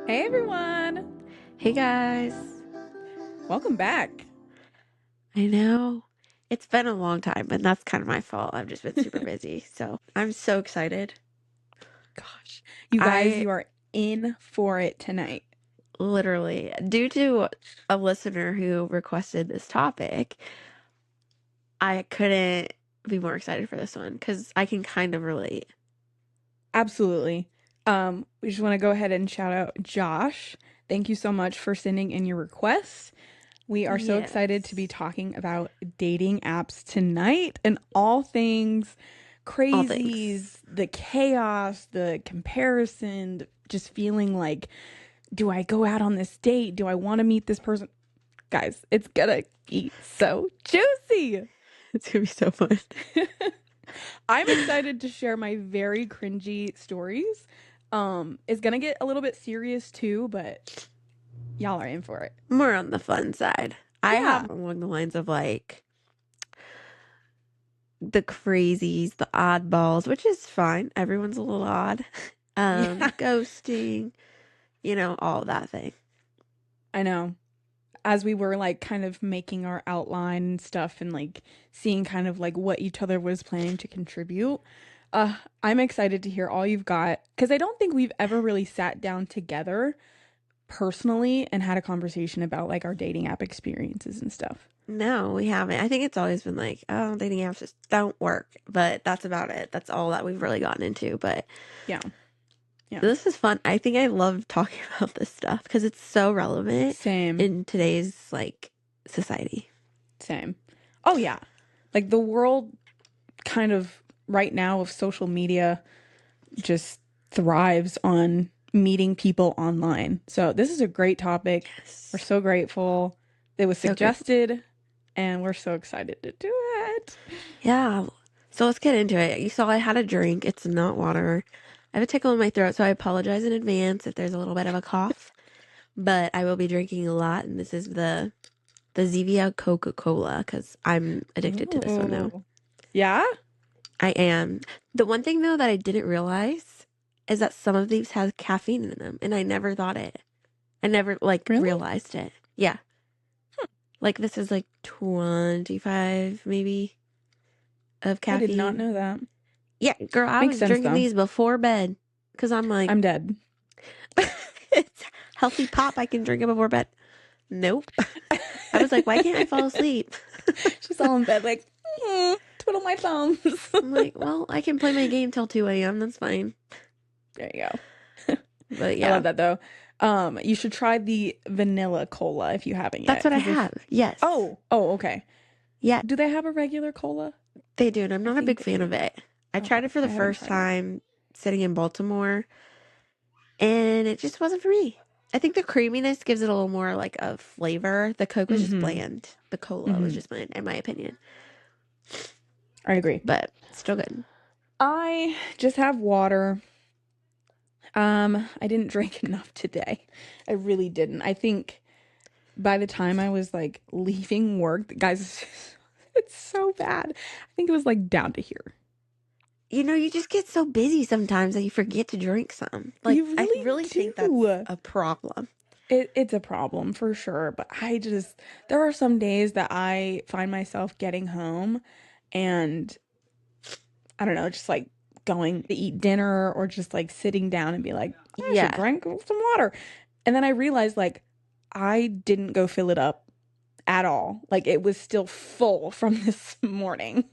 Hey everyone! Hey guys. Welcome back. I know it's been a long time, and that's kind of my fault. I've just been super busy. So I'm so excited. Gosh, you guys, I you are in for it tonight. literally, due to a listener who requested this topic, I couldn't be more excited for this one because I can kind of relate. Absolutely. We just want to go ahead and shout out Josh. Thank you so much for sending in your requests. We are so excited to be Yes. talking about dating apps tonight and all things All things. crazies, the chaos, the comparison, just feeling like, do I go out on this date? Do I want to meet this person? Guys, it's gonna be so juicy. It's gonna be so fun. I'm excited to share my very cringy stories. It's gonna get a little bit serious too, but y'all are in for it. More on the fun side. I Yeah. have along the lines of like the crazies, the oddballs, which is fine. Everyone's a little odd. Yeah, Ghosting, all that thing. I know. As we were like kind of making our outline and stuff and like seeing kind of like what each other was planning to contribute, I'm excited to hear all you've got because I don't think we've ever really sat down together personally and had a conversation about like our dating app experiences and stuff. No, we haven't. I think it's always been like, oh, dating apps just don't work. But that's about it. That's all that we've really gotten into. But Yeah. Yeah. this is fun. I think I love talking about this stuff because it's so relevant Same. in today's like society. Same. Oh yeah. Like the world kind of right now of social media just thrives on meeting people online. So this is a great topic. We're Yes. so grateful. It was So grateful. suggested and we're so excited to do it. Yeah. So let's get into it. You saw I had a drink. It's not water. I have a tickle in my throat, so I apologize in advance if there's a little bit of a cough. But I will be drinking a lot, and this is the Zevia Coca-Cola because I'm addicted to this one now. Ooh. Yeah? I am. The one thing though that I didn't realize is that some of these have caffeine in them, and I never thought it. I never like Really? realized it. Yeah. Like this is like 25 maybe of I did not caffeine. know that. Yeah, girl, I Makes was sense drinking though. these before bed because I'm like, I'm dead. it's healthy pop. I can drink it before bed. Nope. I was like, why can't I fall asleep? She's all in bed like, twiddle my thumbs. I'm like, well, I can play my game till 2 a.m. That's fine. There you go. But I love yeah, that though. You should try the vanilla cola if you haven't that's yet. what I Because if have. Yes. okay. Yeah, Do they have a regular cola? they do, and I'm I not a think big they fan do. of it. I tried Okay, it for the I haven't first tried it. time sitting in Baltimore, and it just wasn't for me. I think the creaminess gives it a little more like a flavor. The Coke was just Mm-hmm. bland. The cola was Mm-hmm. just bland, in my opinion. I agree. But still good. I just have water. I didn't drink enough today. I really didn't. I think by the time I was like leaving work, guys, it's so bad. I think it was like down to here. You just get so busy sometimes that you forget to drink some. Like, You I really really think that's do. a problem. It's a problem for sure, but there are some days that I find myself getting home and I don't know, just like going to eat dinner or just like sitting down and be like, I should Yeah. drink some water. And then I realized like I didn't go fill it up at all. Like it was still full from this morning.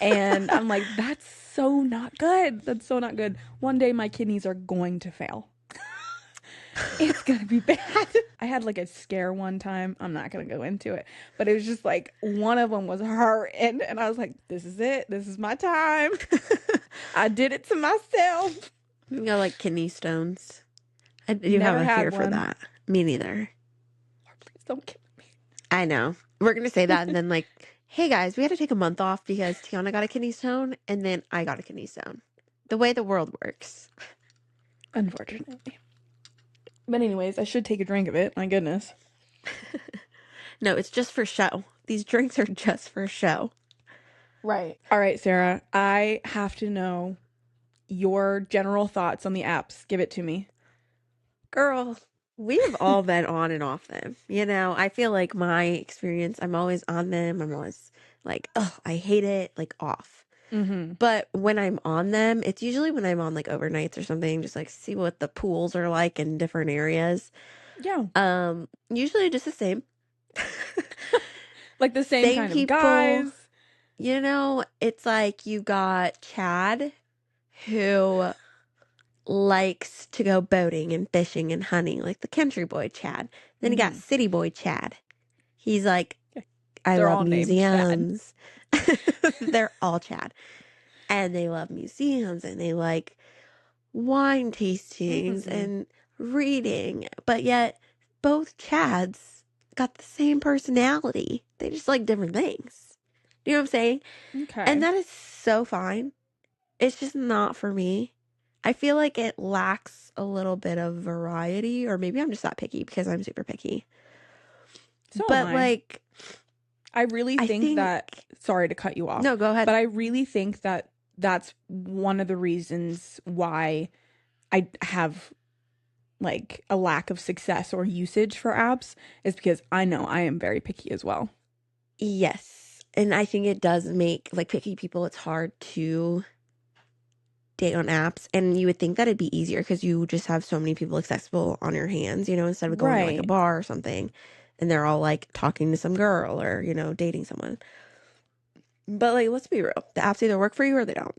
And I'm like, that's so not good. That's so not good. One day my kidneys are going to fail. It's gonna be bad. I had like a scare one time. I'm not gonna go into it, but it was just like one of them was hurting, and I was like, "This is it. This is my time. I did it to myself." You got like kidney stones. I do have Never a had fear for one. that. Me neither. Please don't kill I know. We're gonna say that and me. then like, hey guys, we had to take a month off because Tiana got a kidney stone and then I got a kidney stone. The way the world works. Unfortunately. But anyways, I should take a drink of it. My goodness. No, it's just for show. These drinks are just for show. Right. All right, Sarah. I have to know your general thoughts on the apps. Give it to me. Girl. we've all been on and off them. You know, I feel like my experience, I'm always on them. I'm always like, oh, I hate it, like off. Mm-hmm. But when I'm on them, it's usually when I'm on like overnights or something, just like see what the pools are like in different areas. Yeah. Usually just the same. Like the same Same kind of people. guys. You know, it's like you got Chad who likes to go boating and fishing and hunting, like the country boy Chad. Then you got Mm-hmm. city boy Chad. He's like, I They're love all named Chad. museums. They're all Chad. And they love museums and they like wine tastings Mm-hmm. and reading. But yet, both Chads got the same personality. They just like different things. You know what I'm saying? And Okay. that is so fine. It's just not for me. I feel like it lacks a little bit of variety, or maybe I'm just that picky because I'm super picky. So am But I. like, I really I think think, that, sorry to cut you off, no, go ahead. but I really think that that's one of the reasons why I have like a lack of success or usage for apps is because I know I am very picky as well. Yes. And I think it does make like picky people, it's hard to date on apps. And you would think that it'd be easier because you just have so many people accessible on your hands, you know, instead of going to like a Right. bar or something and they're all like talking to some girl or, you know, dating someone. But like, let's be real. The apps either work for you or they don't.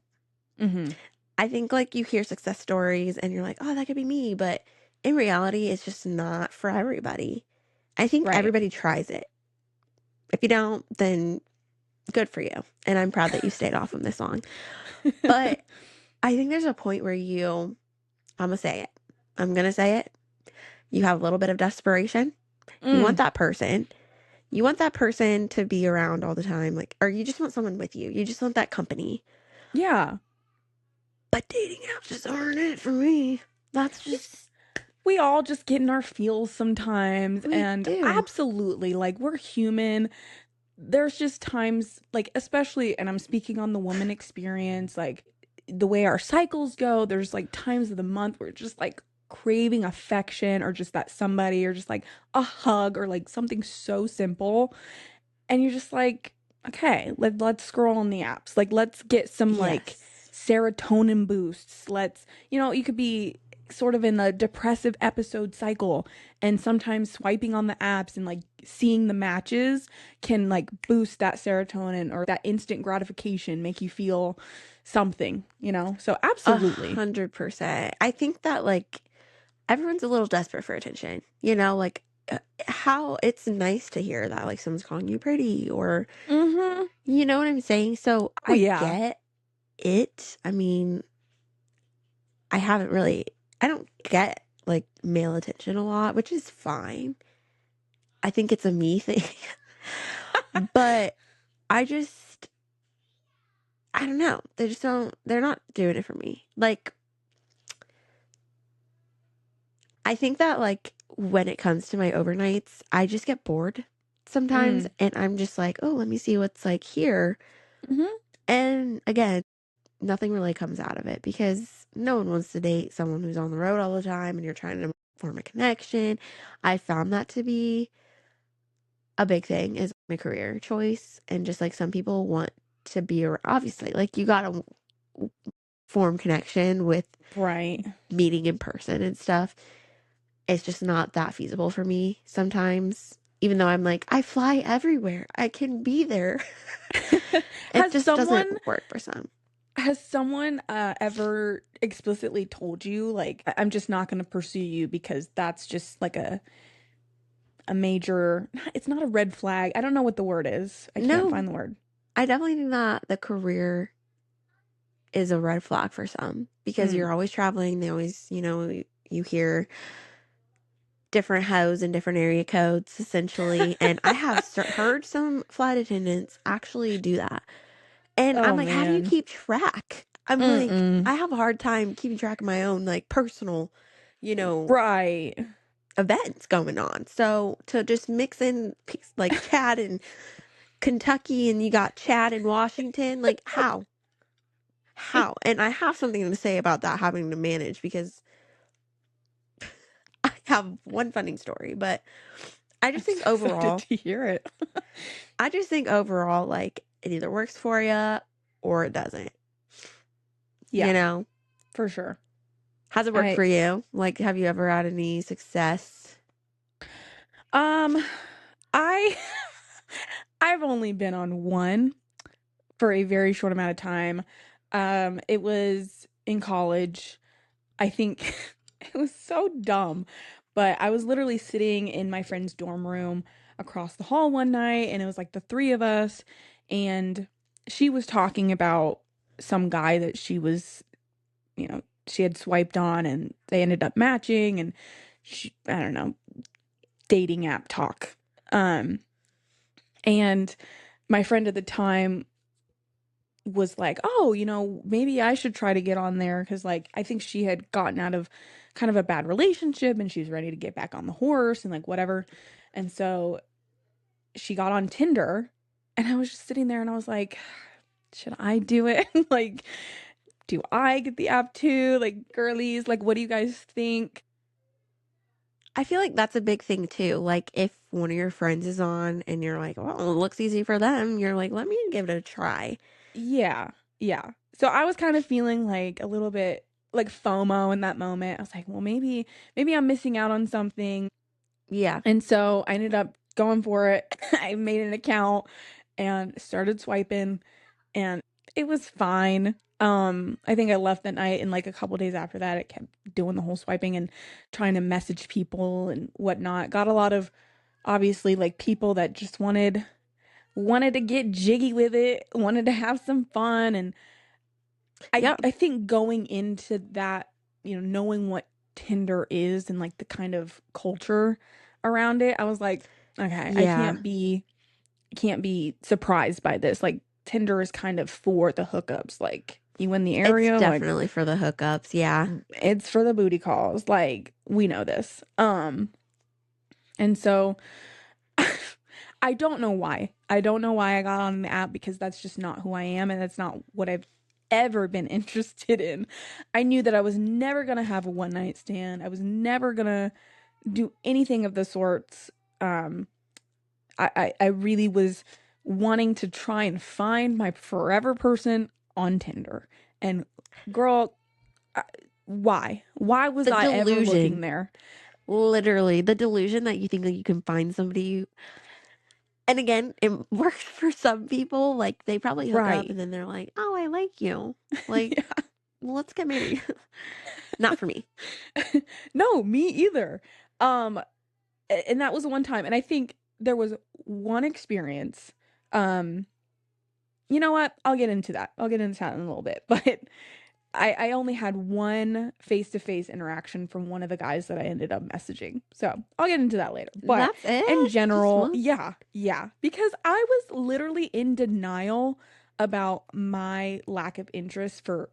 Mm-hmm. I think like you hear success stories and you're like, oh, that could be me. But in reality, it's just not for everybody. I think Right. everybody tries it. If you don't, then good for you. And I'm proud that you stayed off of this long. But I think there's a point where I'm going to say it. I'm going to say it. You have a little bit of desperation. You want Mm, that person. You want that person to be around all the time. Like, or you just want someone with you. You just want that company. yeah. But dating apps just aren't it for me. That's just, We all just get in our feels sometimes, we and do. absolutely, like, we're human. There's just times, like, especially, and I'm speaking on the woman experience, like, the way our cycles go, there's like times of the month where just like craving affection or just that somebody or just like a hug or like something so simple. And you're just like, okay, let's scroll on the apps. Like, let's get some like Yes. serotonin boosts. Let's, you could be sort of in the depressive episode cycle, and sometimes swiping on the apps and like seeing the matches can like boost that serotonin or that instant gratification, make you feel something. So A absolutely. 100%. I think that like everyone's a little desperate for attention. You know, like how it's nice to hear that like someone's calling you pretty or Mm-hmm. you know what I'm saying? So Oh I yeah. get it. I mean, I haven't really I don't get like male attention a lot, which is fine. I think it's a me thing. But I just I don't know. They just don't they're not doing it for me. Like I think that like when it comes to my overnights, I just get bored sometimes Mm. and I'm just like, "Oh, let me see what's like here." Mm-hmm. And again, nothing really comes out of it because no one wants to date someone who's on the road all the time and you're trying to form a connection. I found that to be a big thing is my career choice and just like some people want to be around, obviously like you got to form connection with Right. meeting in person and stuff. It's just not that feasible for me sometimes. Even though I'm like, I fly everywhere. I can be there. It Has just doesn't someone work for some. Has someone ever explicitly told you, like, I'm just not going to pursue you because that's just like a major, it's not a red flag. I don't know what the word is. I can't No, find the word. I definitely think that the career is a red flag for some because Mm. you're always traveling. They always, you know, you hear different hoes and different area codes essentially. And I have heard some flight attendants actually do that. And I'm Oh like, how do you man. keep track? I'm like, Mm-mm. I have a hard time keeping track of my own like personal, you know, Right. events going on. So to just mix in like Chad in Kentucky and you got Chad in Washington, like how? How? And I have something to say about that having to manage because have one funny story, but I I'm just so think excited overall, to hear it. like it either works for you or it doesn't. You Yeah, know, for sure. how's it work I for you? Like, have you ever had any success? um I I've only been on one for a very short amount of time. It was in college. I think it was so dumb, but I was literally sitting in my friend's dorm room across the hall one night, and it was like the three of us, and she was talking about some guy that she had swiped on, and they ended up matching, and I don't know, dating app talk. Um, and my friend at the time was like, "Oh, maybe I should try to get on there because like I think she had gotten out of kind of a bad relationship and she's ready to get back on the horse and like whatever." And so she got on Tinder and I was just sitting there and I was like, "Should I do it? Like, do I get the app too? Like, girlies, like what do you guys think?" I feel like that's a big thing too. Like, if one of your friends is on and you're like, well, it looks easy for them, you're like, let me give it a try. Yeah. Yeah. So I was kind of feeling like a little bit like FOMO in that moment. I was like, "Well, maybe I'm missing out on something." Yeah. And so I ended up going for it. I made an account and started swiping and it was fine. I think I left that night and like a couple days after that it kept doing the whole swiping and trying to message people and whatnot. Got a lot of obviously like people that just wanted to get jiggy with it, wanted to have some fun and I Yep. I think going into that, knowing what Tinder is and like the kind of culture around it, I was like, okay, I Yeah. can't be surprised by this. Like Tinder is kind of for the hookups. Like you in the It's area, like definitely for the hookups. Yeah. it's for the booty calls. Like we know this. And so I don't know why. I don't know why I got on the app because that's just not who I am and that's not what I've ever been interested in. I knew that I was never going to have a one night stand. I was never going to do anything of the sorts. Um I really was wanting to try and find my forever person on Tinder. And girl, I- why? Why was The I ever looking delusion. there? Literally, the delusion that you think that you can find somebody. And again, it works for some people. Like, they probably hook up Right. and then they're like, oh, I like you. Like, Yeah. well, let's get married. Not for me. No, me either. Um, and that was one time. And I think there was one experience. Um, you know what? I'll get into that. I'll get into that in a little bit. But I only had one face-to-face interaction from one of the guys that I ended up messaging. So I'll get into that later. But That's in it? Just general, one? yeah, yeah. Because I was literally in denial about my lack of interest for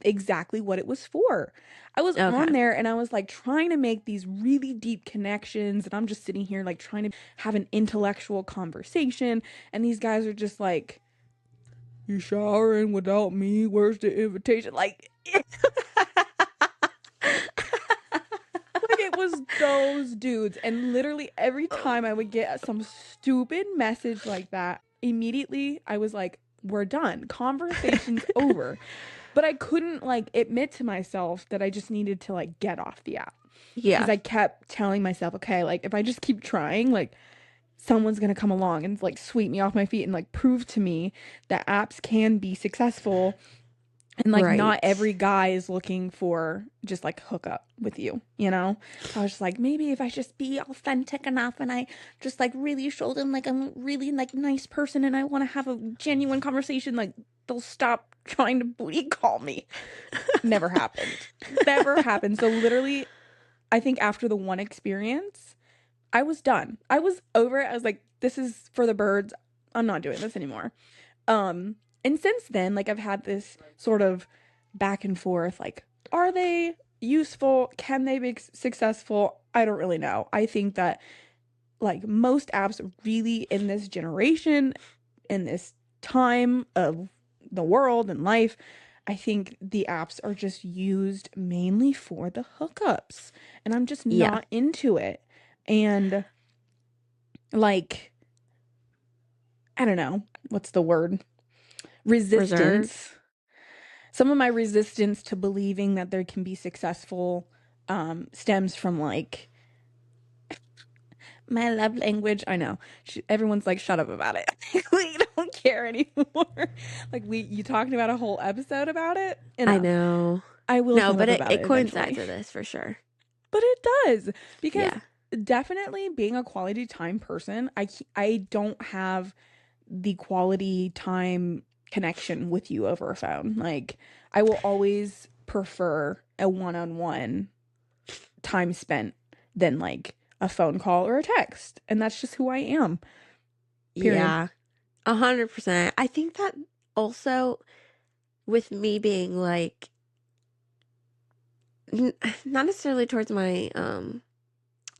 exactly what it was for. I was Okay. on there and I was like trying to make these really deep connections and I'm just sitting here like trying to have an intellectual conversation and these guys are just like, "You showering without me? Where's the invitation?" Like it was those dudes. And literally every time I would get some stupid message like that, immediately I was like, "We're done. Conversation's over." But I couldn't like admit to myself that I just needed to like get off the app because Yeah. I kept telling myself, okay, like if I just keep trying, like someone's gonna come along and like sweep me off my feet and like prove to me that apps can be successful and like not Right. every guy is looking for just like hook up with you. So I was just like, maybe if I just be authentic enough and I just like really show them like I'm really like nice person and I want to have a genuine conversation, like they'll stop trying to booty call me. Never happened. Never happened. So literally, I think after the one experience, I was done. I was over it. I was like, this is for the birds. I'm not doing this anymore. Um, and since then, like I've had this sort of back and forth, like, are they useful? Can they be successful? I don't really know. I think that like most apps really in this generation, in this time of the world and life, I think the apps are just used mainly for the hookups, and I'm just Yeah. not into it. And like, I don't know, what's the word? Reserved. Resistance. Some of my resistance to believing that there can be successful stems from like my love language. I know. Everyone's like, shut up about it. We don't care anymore. Like you talking about a whole episode about it? I Enough. know. I will No, shut but up it, about it it coincides eventually. with this for sure. But it does because Yeah. definitely being a quality time person, I don't have the quality time connection with you over a phone. Like I will always prefer a one-on-one time spent than like a phone call or a text. And that's just who I am. Period. Yeah. 100%. I think that also with me being like not necessarily towards my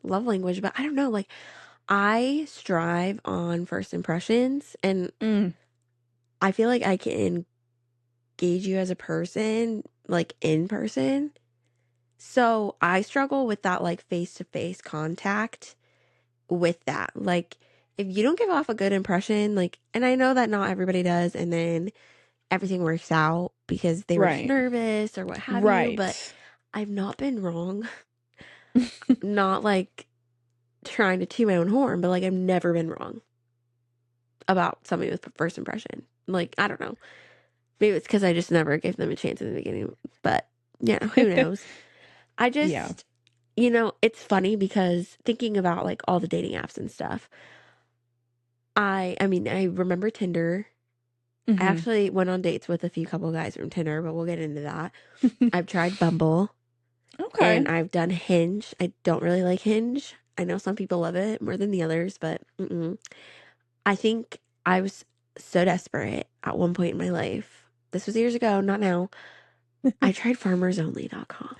love language, but I don't know, like I strive on first impressions and Mm, I feel like I can gauge you as a person like in person. So I struggle with that like face to face contact with that. Like if you don't give off a good impression, like and I know that not everybody does and then everything works out because they were just right. nervous or what have you, but Right. I've not been wrong. Not like trying to toot my own horn, but like I've never been wrong about somebody with first impression. Like, I don't know. Maybe it's because I just never gave them a chance in the beginning, but yeah, who knows? I Yeah. just, it's funny because thinking about like all the dating apps and stuff, I mean, I remember Tinder. I Hmm. actually went on dates with a few couple guys from Tinder, but we'll get into that. I've tried Bumble Okay. and I've done Hinge. I don't really like Hinge. I know some people love it more than the others, but I think I was so desperate at one point in my life. This was years ago, not now. I tried farmersonly.com.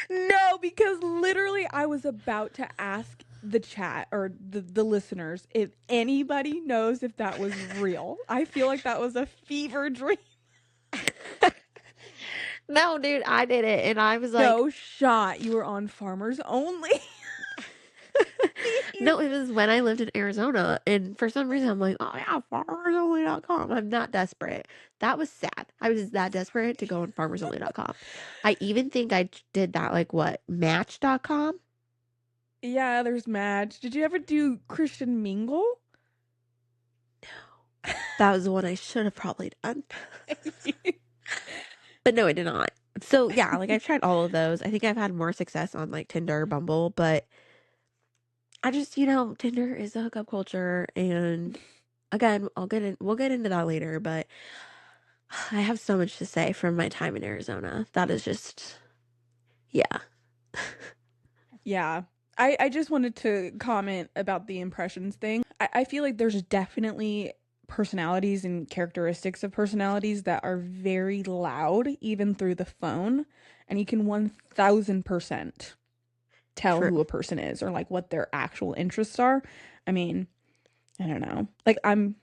No, because literally I was about to ask the chat or the listeners if anybody knows if that was real. I feel like that was a fever dream. No, dude, I did it. And I was like, No shot. You were on Farmers Only. Please. no, it was when I lived in Arizona. And for some reason, I'm like, oh, yeah, farmersonly.com. I'm not desperate. That was sad. I was that desperate to go on farmersonly.com. I even think I did that, like, what, match.com? Yeah, there's Madge. Did you ever do Christian Mingle? That was the one I should have probably done. But no, I did not. So yeah, like I've tried all of those. I think I've had more success on like Tinder, Bumble, but I just, Tinder is a hookup culture and again, we'll get into that later, but I have so much to say from my time in Arizona. That is just yeah. Yeah. I just wanted to comment about the impressions thing. I feel like there's definitely personalities and characteristics of personalities that are very loud, even through the phone. And you can 1000% tell True. who a person is or like what their actual interests are. I mean, I don't know. Like, I'm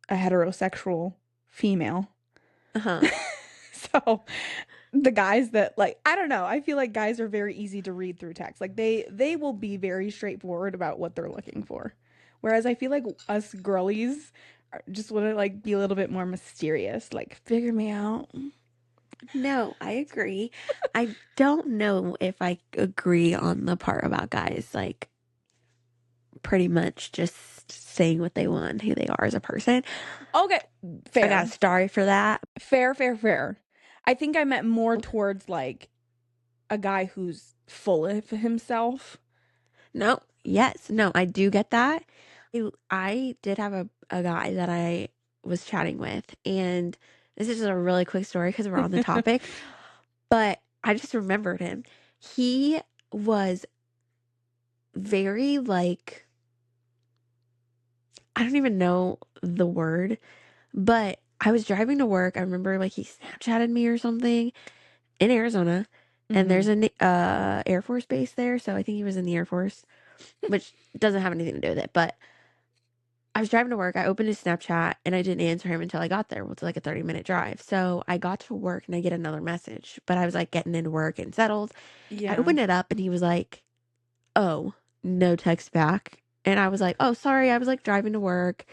a heterosexual female. Uh-huh. So the guys that like I don't know, I feel like guys are very easy to read through text. Like they will be very straightforward about what they're looking for. Whereas I feel like us girlies just want to like be a little bit more mysterious, like figure me out. No, I agree. I don't know if I agree on the part about guys like pretty much just saying what they want, who they are as a person. Okay, I got a fair. story for that. Fair. I think I meant more towards like a guy who's full of himself. No, yes, no, I do get that. I did have a guy that I was chatting with, and this is just a really quick story because we're on the topic, but I just remembered him. He was very like, I don't even know the word, but I was driving to work. I remember like he Snapchatted me or something in Arizona, and Hmm. there's an Air Force base there, so I think he was in the Air Force, which doesn't have anything to do with it, but I was driving to work. I opened his Snapchat and I didn't answer him until I got there. Well, it's like a 30-minute drive. So I got to work and I get another message, but I was like getting into work and settled. I Yeah. opened it up and he was like, "Oh, no text back." And I was like, "Oh, sorry. I was like driving to work.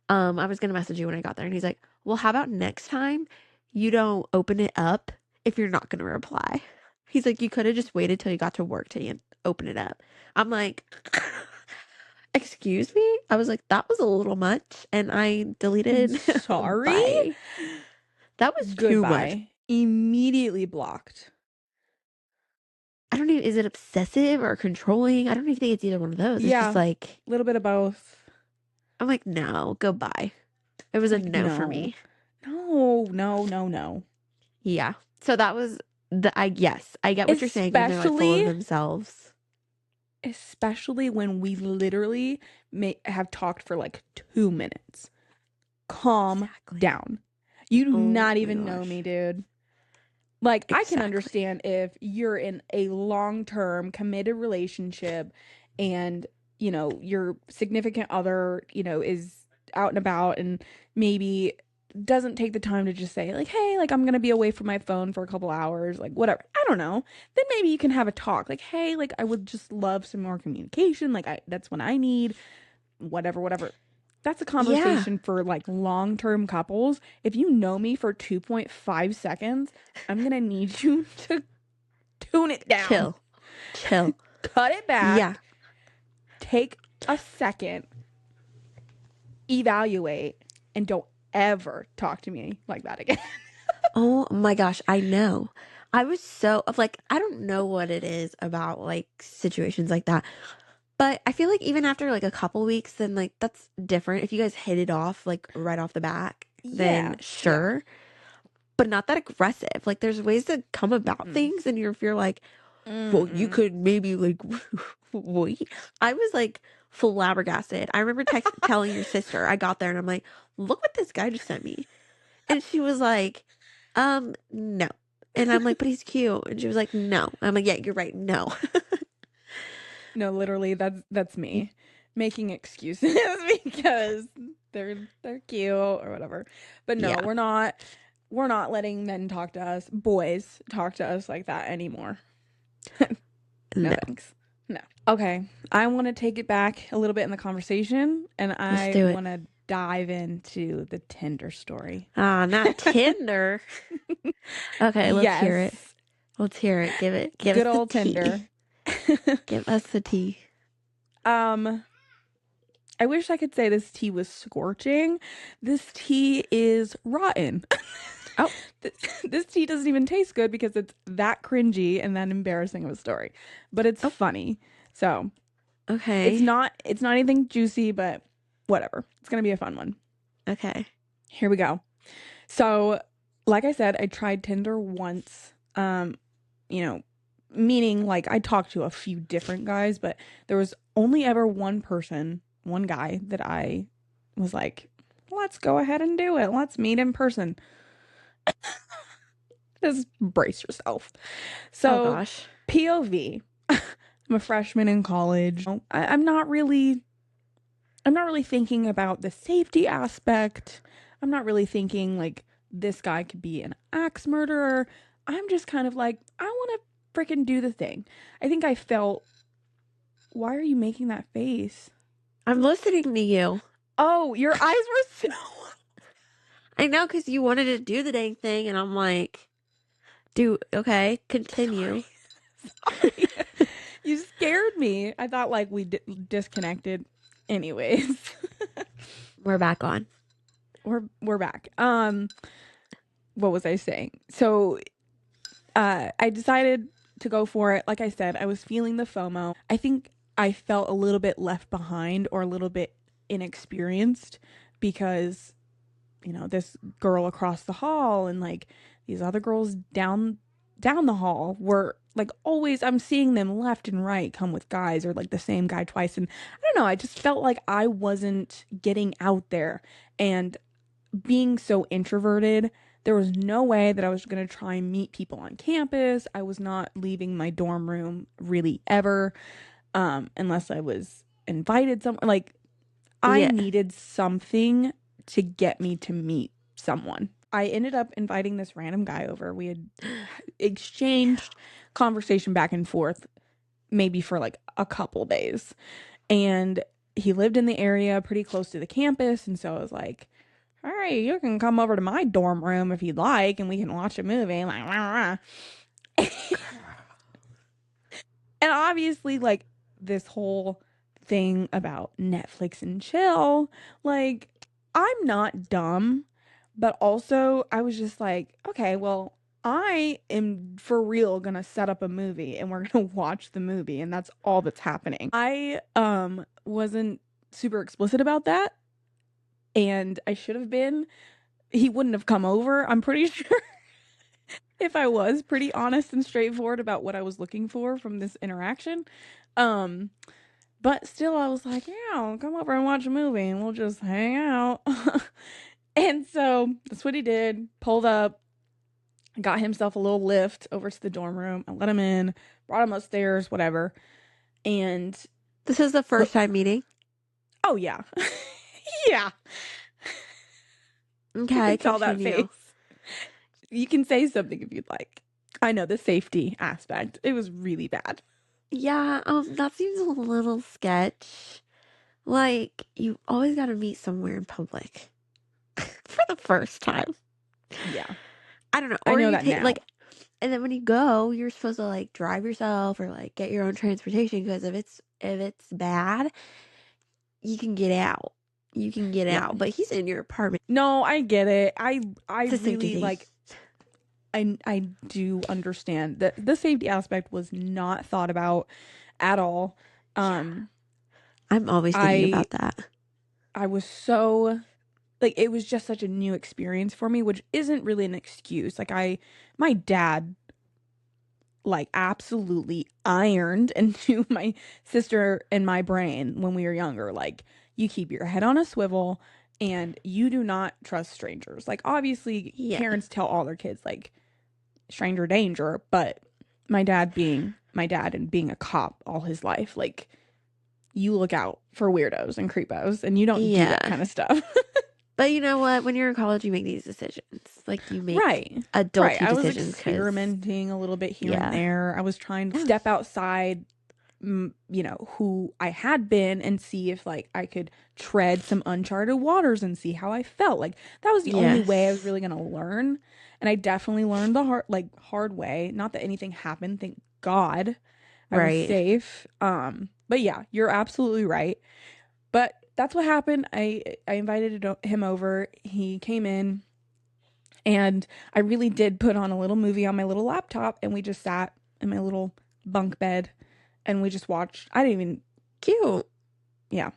I was gonna message you when I got there." And he's like, "Well, how about next time you don't open it up if you're not gonna reply?" He's like, "You could have just waited till you got to work to open it up." I'm like, "Excuse me?" I was like, "That was a little much," and I I'm deleted. sorry. Bye. That was too much. Goodbye. Immediately blocked. I don't even. Is it obsessive or controlling? I don't even think it's either one of those. It's just Yeah, like a little bit of both. I'm like, no, goodbye. It was a Like, no for no. me. No, no, no, no. Yeah. So that was yes, I get what you're saying when they're like full of Especially, themselves. especially when we literally have talked for like 2 minutes. Calm Exactly. down. You do Oh not my even know me, gosh. dude. Like, I can Exactly. understand if you're in a long-term committed relationship and, your significant other, is out and about and maybe doesn't take the time to just say, like, hey, like, I'm gonna be away from my phone for a couple hours, like, whatever. I don't know. Then maybe you can have a talk, like, hey, like, I would just love some more communication. Like, that's what I need, whatever, whatever. That's a Yeah. conversation for like long term couples. If you know me for 2.5 seconds, I'm going to need you to tune it down, Chill. Chill. cut it Yeah. back, take a second, evaluate, and don't ever talk to me like that again. Oh my gosh, I know. I was so of like I don't know what it is about like situations like that. But I feel like even after like a couple weeks, then like that's different. If you guys hit it off like right off the bat, then Yeah. Yeah. sure. But not that aggressive. Like there's ways to come about Mm-mm. things and if you're like, well, you Mm-mm. could maybe like wait. I was like flabbergasted. I remember telling your sister, I got there and I'm like, look what this guy just sent me. And she was like, no. And I'm like, but he's cute. And she was like, no. I'm like, yeah, you're right. No. No, literally, that's me making excuses because they're cute or whatever. But no, Yeah. we're not letting men talk to us, boys talk to us like that anymore. No No. thanks. No. Okay, I want to take it back a little bit in the conversation, and Let's I do it. want to dive into the Tinder story. Ah, not Tinder. Okay, let's hear it. Yes, Let's hear it. Give us good the old tea. Tinder. Give us the tea. um I wish I could say this tea was scorching. This tea is rotten. Oh, This tea doesn't even taste good because it's that cringy and that embarrassing of a story. But it's oh, funny. So it's okay. not it's not anything juicy, but whatever. It's gonna be a fun one. Okay. Here we go. So, like I said, I tried Tinder once. You know, meaning like I talked to a few different guys, but there was only ever one person, one guy that I was like, let's go ahead and do it. Let's meet in person. Just brace yourself. Oh So, gosh. POV. I'm a freshman in college. I'm not really thinking about the safety aspect. I'm not really thinking like this guy could be an axe murderer. I'm just kind of like, I want to freaking do the thing. I think I felt, why are you making that face? I'm listening to you. Oh, your eyes were so. I know because you wanted to do the dang thing, and I'm like, okay, continue. Sorry. Sorry. You scared me. I thought like we disconnected. Anyways, We're back on. we're back. What was I saying? So I decided to go for it. Like I said, I was feeling the FOMO. I think I felt a little bit left behind or a little bit inexperienced because, this girl across the hall and like these other girls down the hall were like always I'm seeing them left and right come with guys or like the same guy twice and I don't know, I just felt like I wasn't getting out there and being so introverted, there was no way that I was going to try and meet people on campus. I was not leaving my dorm room really ever, unless I was invited somewhere. Like, I Yeah. needed something to get me to meet someone. I ended up inviting this random guy over. We had exchanged conversation back and forth maybe for like a couple days. And he lived in the area pretty close to the campus. And so I was like, all right, you can come over to my dorm room if you'd like, and we can watch a movie. Like, rah, rah. And obviously, like, this whole thing about Netflix and chill, like, I'm not dumb, but also I was just like, okay, well, I am for real gonna set up a movie and we're gonna watch the movie, and that's all that's happening. I wasn't super explicit about that, and I should have been. He wouldn't have come over, I'm pretty sure, if I was pretty honest and straightforward about what I was looking for from this interaction. Um, but still, I was like, yeah, come over and watch a movie and we'll just hang out. And so that's what he did. Pulled up, got himself a little lift over to the dorm room. I let him in, brought him upstairs, whatever. And This is the first time meeting. oh, yeah. Yeah. You Okay, can tell that continue. face. You can say something if you'd like. I know the safety aspect. It was really bad. Yeah, that seems a little sketch. Like, you always got to meet somewhere in public for the first time. Yeah. I don't know. I Or know you that take, now. like, and then when you go, you're supposed to, like, drive yourself or, like, get your own transportation because if it's bad, you can get out. You can get Yeah. out. But he's in your apartment. No, I get it. I It's a safety really thing. like I do understand that the safety aspect was not thought about at all. Um I'm always thinking I about that. I was so like it was just such a new experience for me, which isn't really an excuse. My dad like absolutely ironed into my sister and my brain when we were younger. Like, you keep your head on a swivel and you do not trust strangers. Like, obviously, Yeah. parents tell all their kids, like, stranger danger, but my dad being my dad and being a cop all his life, like, you look out for weirdos and creepos and you don't do that Yeah. kind of stuff. But you know what? When you're in college, you make these decisions. Like, you make Right. Right. adulty I was decisions because, experimenting a little bit here and yeah. there. I was trying to step outside, who I had been and see if like I could tread some uncharted waters and see how I felt. Like that was the only way I was Yes. really going to learn. And I definitely learned the hard way. Not that anything happened, thank God. I was Right. safe. But yeah, you're absolutely right. But that's what happened. I invited him over. He came in and I really did put on a little movie on my little laptop and we just sat in my little bunk bed and we just watched. I didn't even Cute. yeah.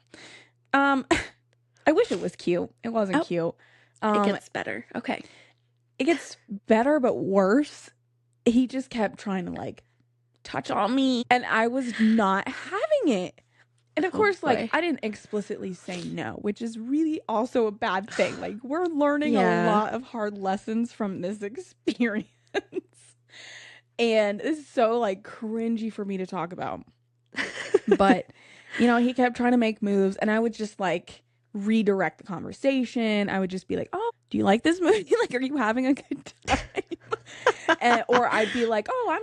Um I wish it was cute. It wasn't Oh, cute. it gets better. Okay. It gets better but worse. He just kept trying to like touch on me and I was not having it. And of Oh course, like, boy. I didn't explicitly say no, which is really also a bad thing. Like, we're learning a Yeah. lot of hard lessons from this experience. And this is so, like, cringy for me to talk about. But, he kept trying to make moves, and I would just, like, redirect the conversation. I would just be like, oh, do you like this movie? Like, are you having a good time? Or I'd be like, oh,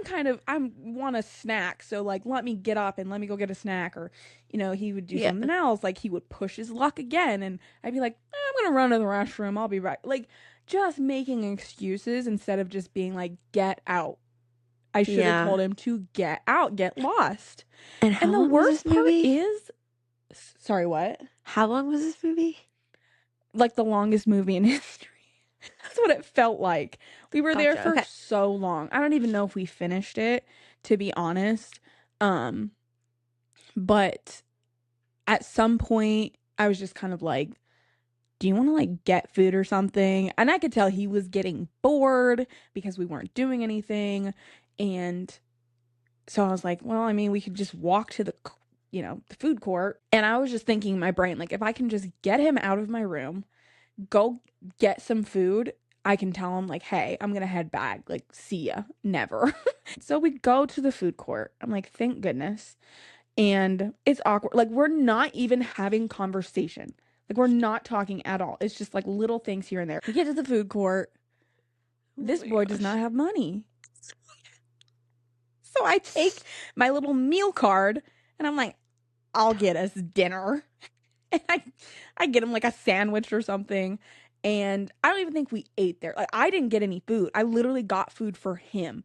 I want a snack. So like, let me get up and let me go get a snack. Or, he would do Yeah. something else. Like he would push his luck again. And I'd be like, I'm going to run to the restroom. I'll be right. Like just making excuses instead of just being like, get out. I should have Yeah. told him to get out, get lost. And how And the long was this worst part movie? is, sorry, what? How long was this movie? Like the longest movie in history. That's what it felt like. We were there Gotcha. for Okay. so long. I don't even know if we finished it, to be honest. But at some point I was just kind of like, do you want to like get food or something? And I could tell he was getting bored because we weren't doing anything. And so I was like, well, I mean, we could just walk to the food court. And I was just thinking in my brain, like, if I can just get him out of my room, go get some food, I can tell him like, hey, I'm gonna head back. Like, see ya. Never. So we go to the food court. I'm like, thank goodness. and it's awkward. Like, we're not even having conversation. Like, we're not talking at all. It's just like little things here and there. We get to the food court. Oh This my boy does not gosh. have money. So I take my little meal card and I'm like, I'll get us dinner. And I get him like a sandwich or something. And I don't even think we ate there. Like, I didn't get any food. I literally got food for him.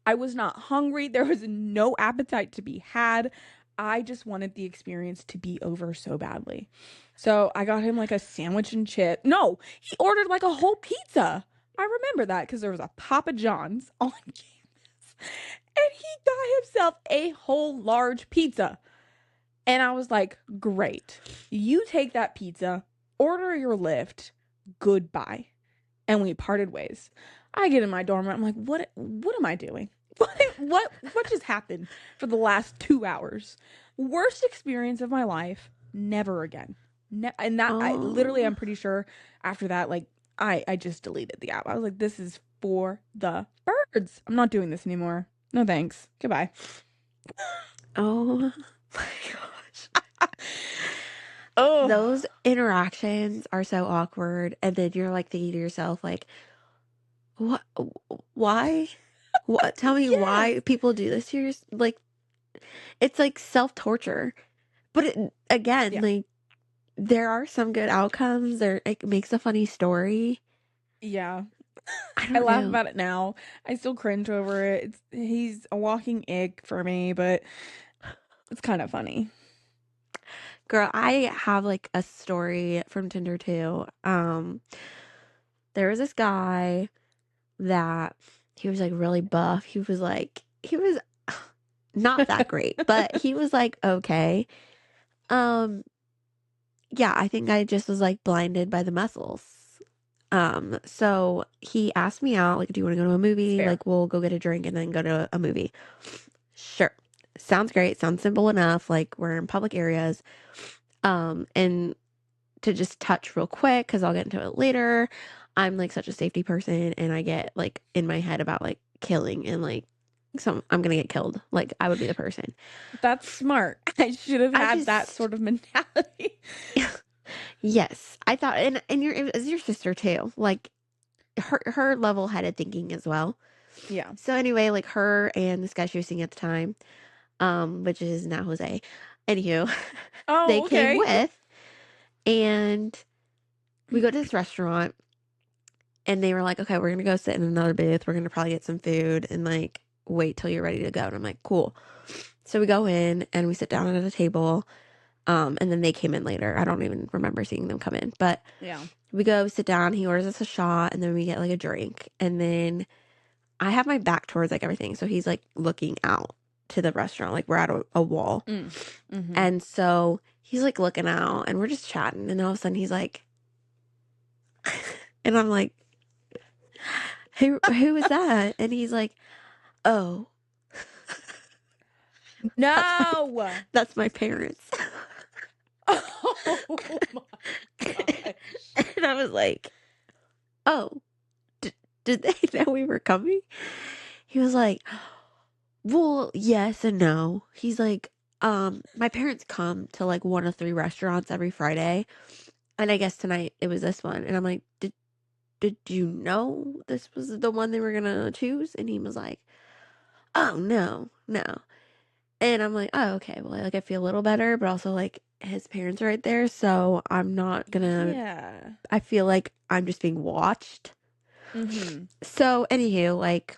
I was not hungry. There was no appetite to be had. I just wanted the experience to be over so badly. So I got him like a sandwich and chip. No, he ordered like a whole pizza. I remember that because there was a Papa John's on campus. And he got himself a whole large pizza. And I was like, great. You take that pizza, order your Lyft, goodbye. And we parted ways. I get in my dorm room. I'm like, what am I doing? What just happened for the last 2 hours? Worst experience of my life. Never again. And that I literally Oh, I'm pretty sure after that, like I just deleted the app. I was like, this is for the birds. I'm not doing this anymore. No thanks. Goodbye. oh my gosh. Oh. Those interactions are so awkward. And then you're like thinking to yourself, like, what, why? What, tell me Yes. why people do this to your, like, it's like self-torture. But again, Yeah. like, there are some good outcomes. It makes a funny story. Yeah. I I don't laugh know. about it now. I still cringe over it. He's a walking ick for me, but it's kind of funny. Girl, I have like a story from Tinder too. There was this guy that he was like really buff. He was not that great, but he was like okay. Um, yeah, I think I just was like blinded by the muscles. So he asked me out, like, do you want to go to a It's movie? fair. Like, we'll go get a drink and then go to a movie. Sure. Sounds great. Sounds simple enough. Like, we're in public areas. And to just touch real quick, because I'll get into it later, I'm like such a safety person and I get like in my head about like killing and like some I'm gonna get killed. Like I would be the person. That's smart. I should have I had that just sort of mentality. yes. I thought and it was your sister too. Like her level headed thinking as well. Yeah. So anyway, like her and this guy she was seeing at the time, which is now Jose. Anywho, they Oh, came okay. with and we go to this restaurant and they were like, okay, we're gonna go sit in another booth. We're gonna probably get some food and like wait till you're ready to go. And I'm like, cool. So we go in and we sit down at a table. And then they came in later. I don't even remember seeing them come in, but Yeah. we go sit down. He orders us a shot and then we get like a drink. And then I have my back towards like everything. So he's like looking out to the restaurant, like we're at a wall. Mm. Mm-hmm. And so he's like looking out and we're just chatting. And all of a sudden he's like, and I'm like, who is that? And he's like, oh, that's my No. that's my parents. Oh my gosh. And I was like, oh, did they know we were coming? He was like, well, yes and no. He's like, my parents come to like one of three restaurants every Friday. And I guess tonight it was this one. And I'm like, did you know this was the one they were gonna choose? And he was like, oh no, no. And I'm like, oh, okay. Well, like I feel a little better, but also like his parents are right there, so I'm not gonna Yeah. I feel like I'm just being watched. Mm-hmm. So anywho, like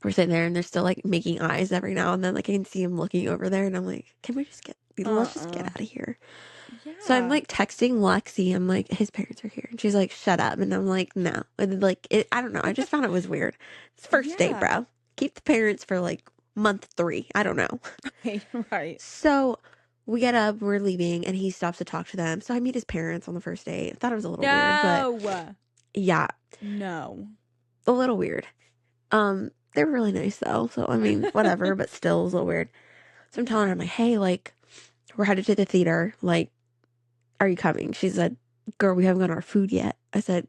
we're sitting there and they're still like making eyes every now and then. Like I can see him looking over there and I'm like, can we just let's just get Uh-uh. out of here. So I'm Yeah. like texting Lexi. I'm like, his parents are here. And she's like, shut up. And I'm like, no. And like, I don't know. I just found it was weird. It's first date, Yeah. bro. Keep the parents for like month 3. I don't know. Right. So we get up, we're leaving, and he stops to talk to them. So I meet his parents on the first date. I thought it was a little weird, but No. yeah, No. a little weird. They were really nice though. So I mean, whatever, but still it was a little weird. So I'm telling her, I'm like, hey, like, we're headed to the theater. Like, are you coming? She said, girl, we haven't got our food yet. I said,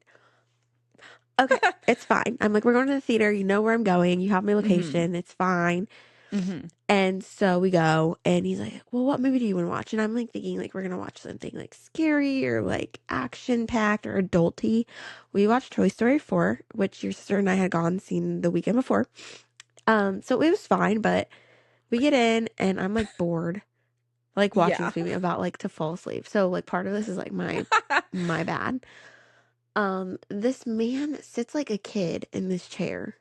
okay, it's fine. I'm like, we're going to the theater. You know where I'm going. You have my Mm-hmm. location. It's fine. Mhm. And so we go, and he's like, "Well, what movie do you want to watch?" And I'm like thinking, like, we're gonna watch something like scary or like action packed or adulty. We watched Toy Story 4, which your sister and I had gone seen the weekend before. So it was fine, but we get in, and I'm like bored, like watching Yeah. this movie about like to fall asleep. So like part of this is like my bad. This man sits like a kid in this chair.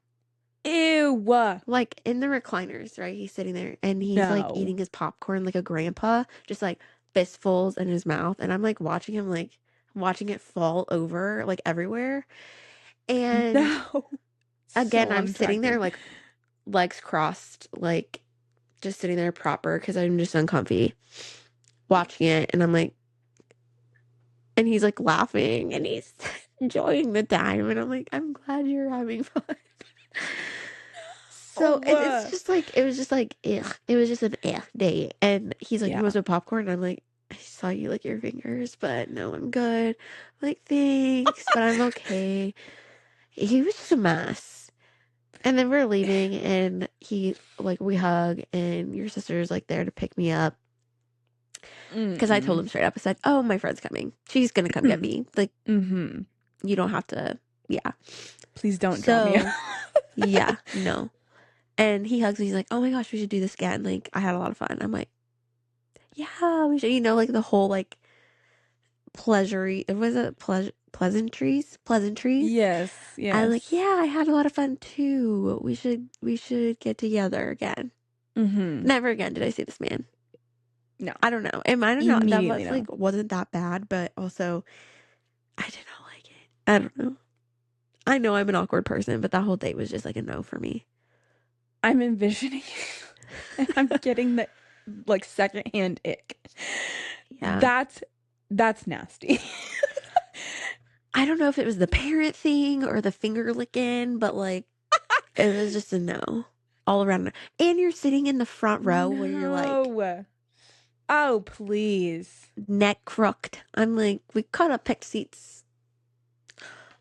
Ew. Like in the recliners, right? He's sitting there and he's like No. eating his popcorn like a grandpa, just like fistfuls in his mouth. And I'm like watching him, like watching it fall over like everywhere. And No. again, So I'm sitting there unattractive. like legs crossed, like just sitting there proper because I'm just uncomfy watching it. And I'm like, and he's like laughing and he's enjoying the time. And I'm like, I'm glad you're having fun. So it's Oh, just like it was just like ugh. It was just an day. And he's like, "You want yeah. some popcorn?" And I'm like, "I saw you lick your fingers, but no, I'm good." I'm like, "Thanks, but I'm okay." He was just a mess. And then we're leaving, and he like we hug, and your sister's like there to pick me up because I told Mm-mm. him straight up. I said, "Oh, my friend's coming. She's gonna come get me. Like Mm-hmm. you don't have to." Yeah. Please don't drop me So off. yeah, no. And he hugs me. He's like, "Oh my gosh, we should do this again. Like I had a lot of fun." I'm like, yeah, we should, like the whole like pleasury, was it pleasantries. Yes, I'm like, yes. yeah, I had a lot of fun too. We should get together again. Mm-hmm. Never again did I see this man. No. I don't know. And I don't know. That Immediately was no. like wasn't that bad, but also I did not like it. I don't know. I know I'm an awkward person, but that whole date was just like a no for me. I'm envisioning and I'm getting the like secondhand ick. Yeah. That's that's nasty. I don't know if it was the parent thing or the finger licking, but like it was just a no all around. And you're sitting in the front row where you're like No. Oh, please. neck crooked. I'm like, we could have picked seats,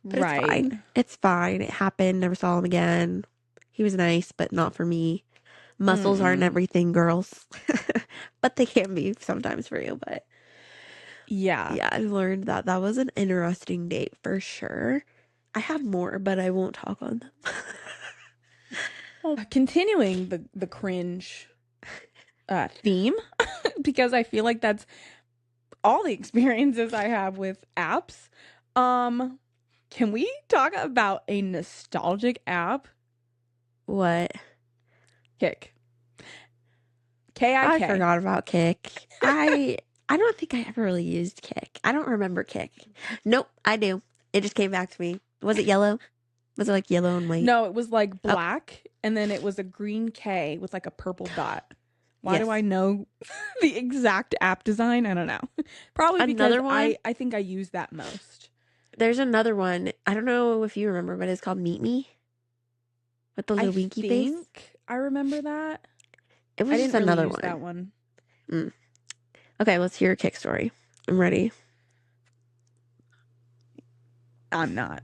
but it's Right. fine. It's fine. It happened. Never saw him again. He was nice, but not for me. Muscles aren't Mm-mm. everything, girls. But they can be sometimes for you. But Yeah. yeah, I learned that that was an interesting date for sure. I have more, but I won't talk on them. Well, continuing the cringe theme because I feel like that's all the experiences I have with apps. Um, can we talk about a nostalgic app? What? Kick. I KIK. forgot about Kick. I don't think I ever really used Kick. I don't remember Kick. Nope, I do. It just came back to me. Was it yellow? Was it like yellow and white? No, it was like Oh, black and then it was a green K with like a purple dot. Why do I yes. know the exact app design? I don't know. Probably because Another one. I think I use that most. There's another one. I don't know if you remember, but it's called Meet Me with the I little winky face. think I remember that. It I was just didn't really another use that one. one. Mm. Okay, let's hear a Kick story. I'm ready. I'm not.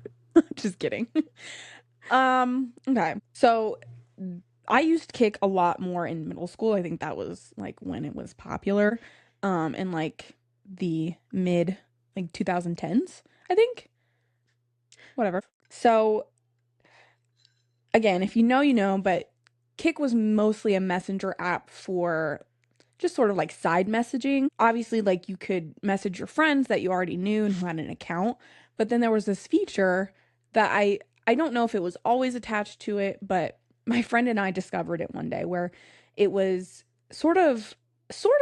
Just kidding. Okay. So I used Kick a lot more in middle school. I think that was like when it was popular. In like the mid like 2010s, I think. Whatever. So again, if you know, you know, but Kick was mostly a messenger app for just sort of like side messaging. Obviously, like you could message your friends that you already knew and who had an account, but then there was this feature that I don't know if it was always attached to it, but my friend and I discovered it one day where it was sort of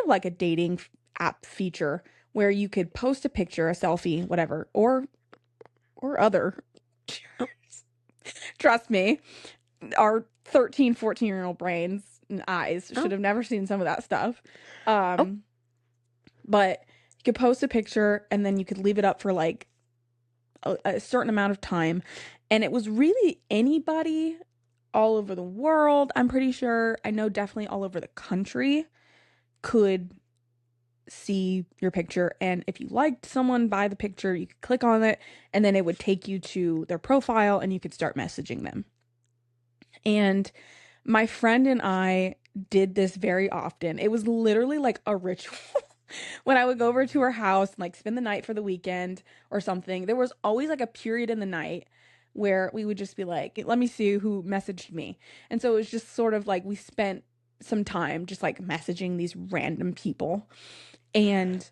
like a dating app feature where you could post a picture, a selfie, whatever, or other. Oh, Trust me, our 13, 14-year-old brains and eyes should oh, have never seen some of that stuff. oh. Um, but you could post a picture and then you could leave it up for like a certain amount of time. And it was really anybody all over the world, I'm pretty sure. I know definitely all over the country could see your picture. And if you liked someone by the picture, you could click on it and then it would take you to their profile and you could start messaging them. And my friend and I did this very often. It was literally like a ritual. When I would go over to her house and like spend the night for the weekend or something, there was always like a period in the night where we would just be like, let me see who messaged me. And so it was just sort of like we spent some time just like messaging these random people. And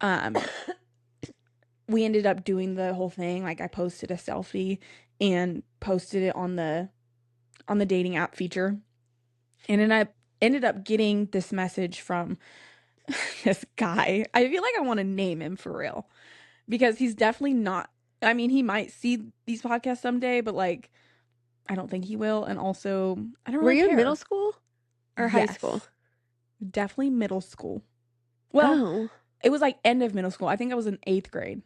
um we ended up doing the whole thing. Like I posted a selfie and posted it on the dating app feature. And then I ended up getting this message from this guy. I feel like I want to name him for real because he's definitely not. I mean, he might see these podcasts someday, but like, I don't think he will. And also, I don't Were really you in middle care. school or high school? Yes, definitely middle school. Well, Oh, it was like end of middle school. I think I was in eighth grade.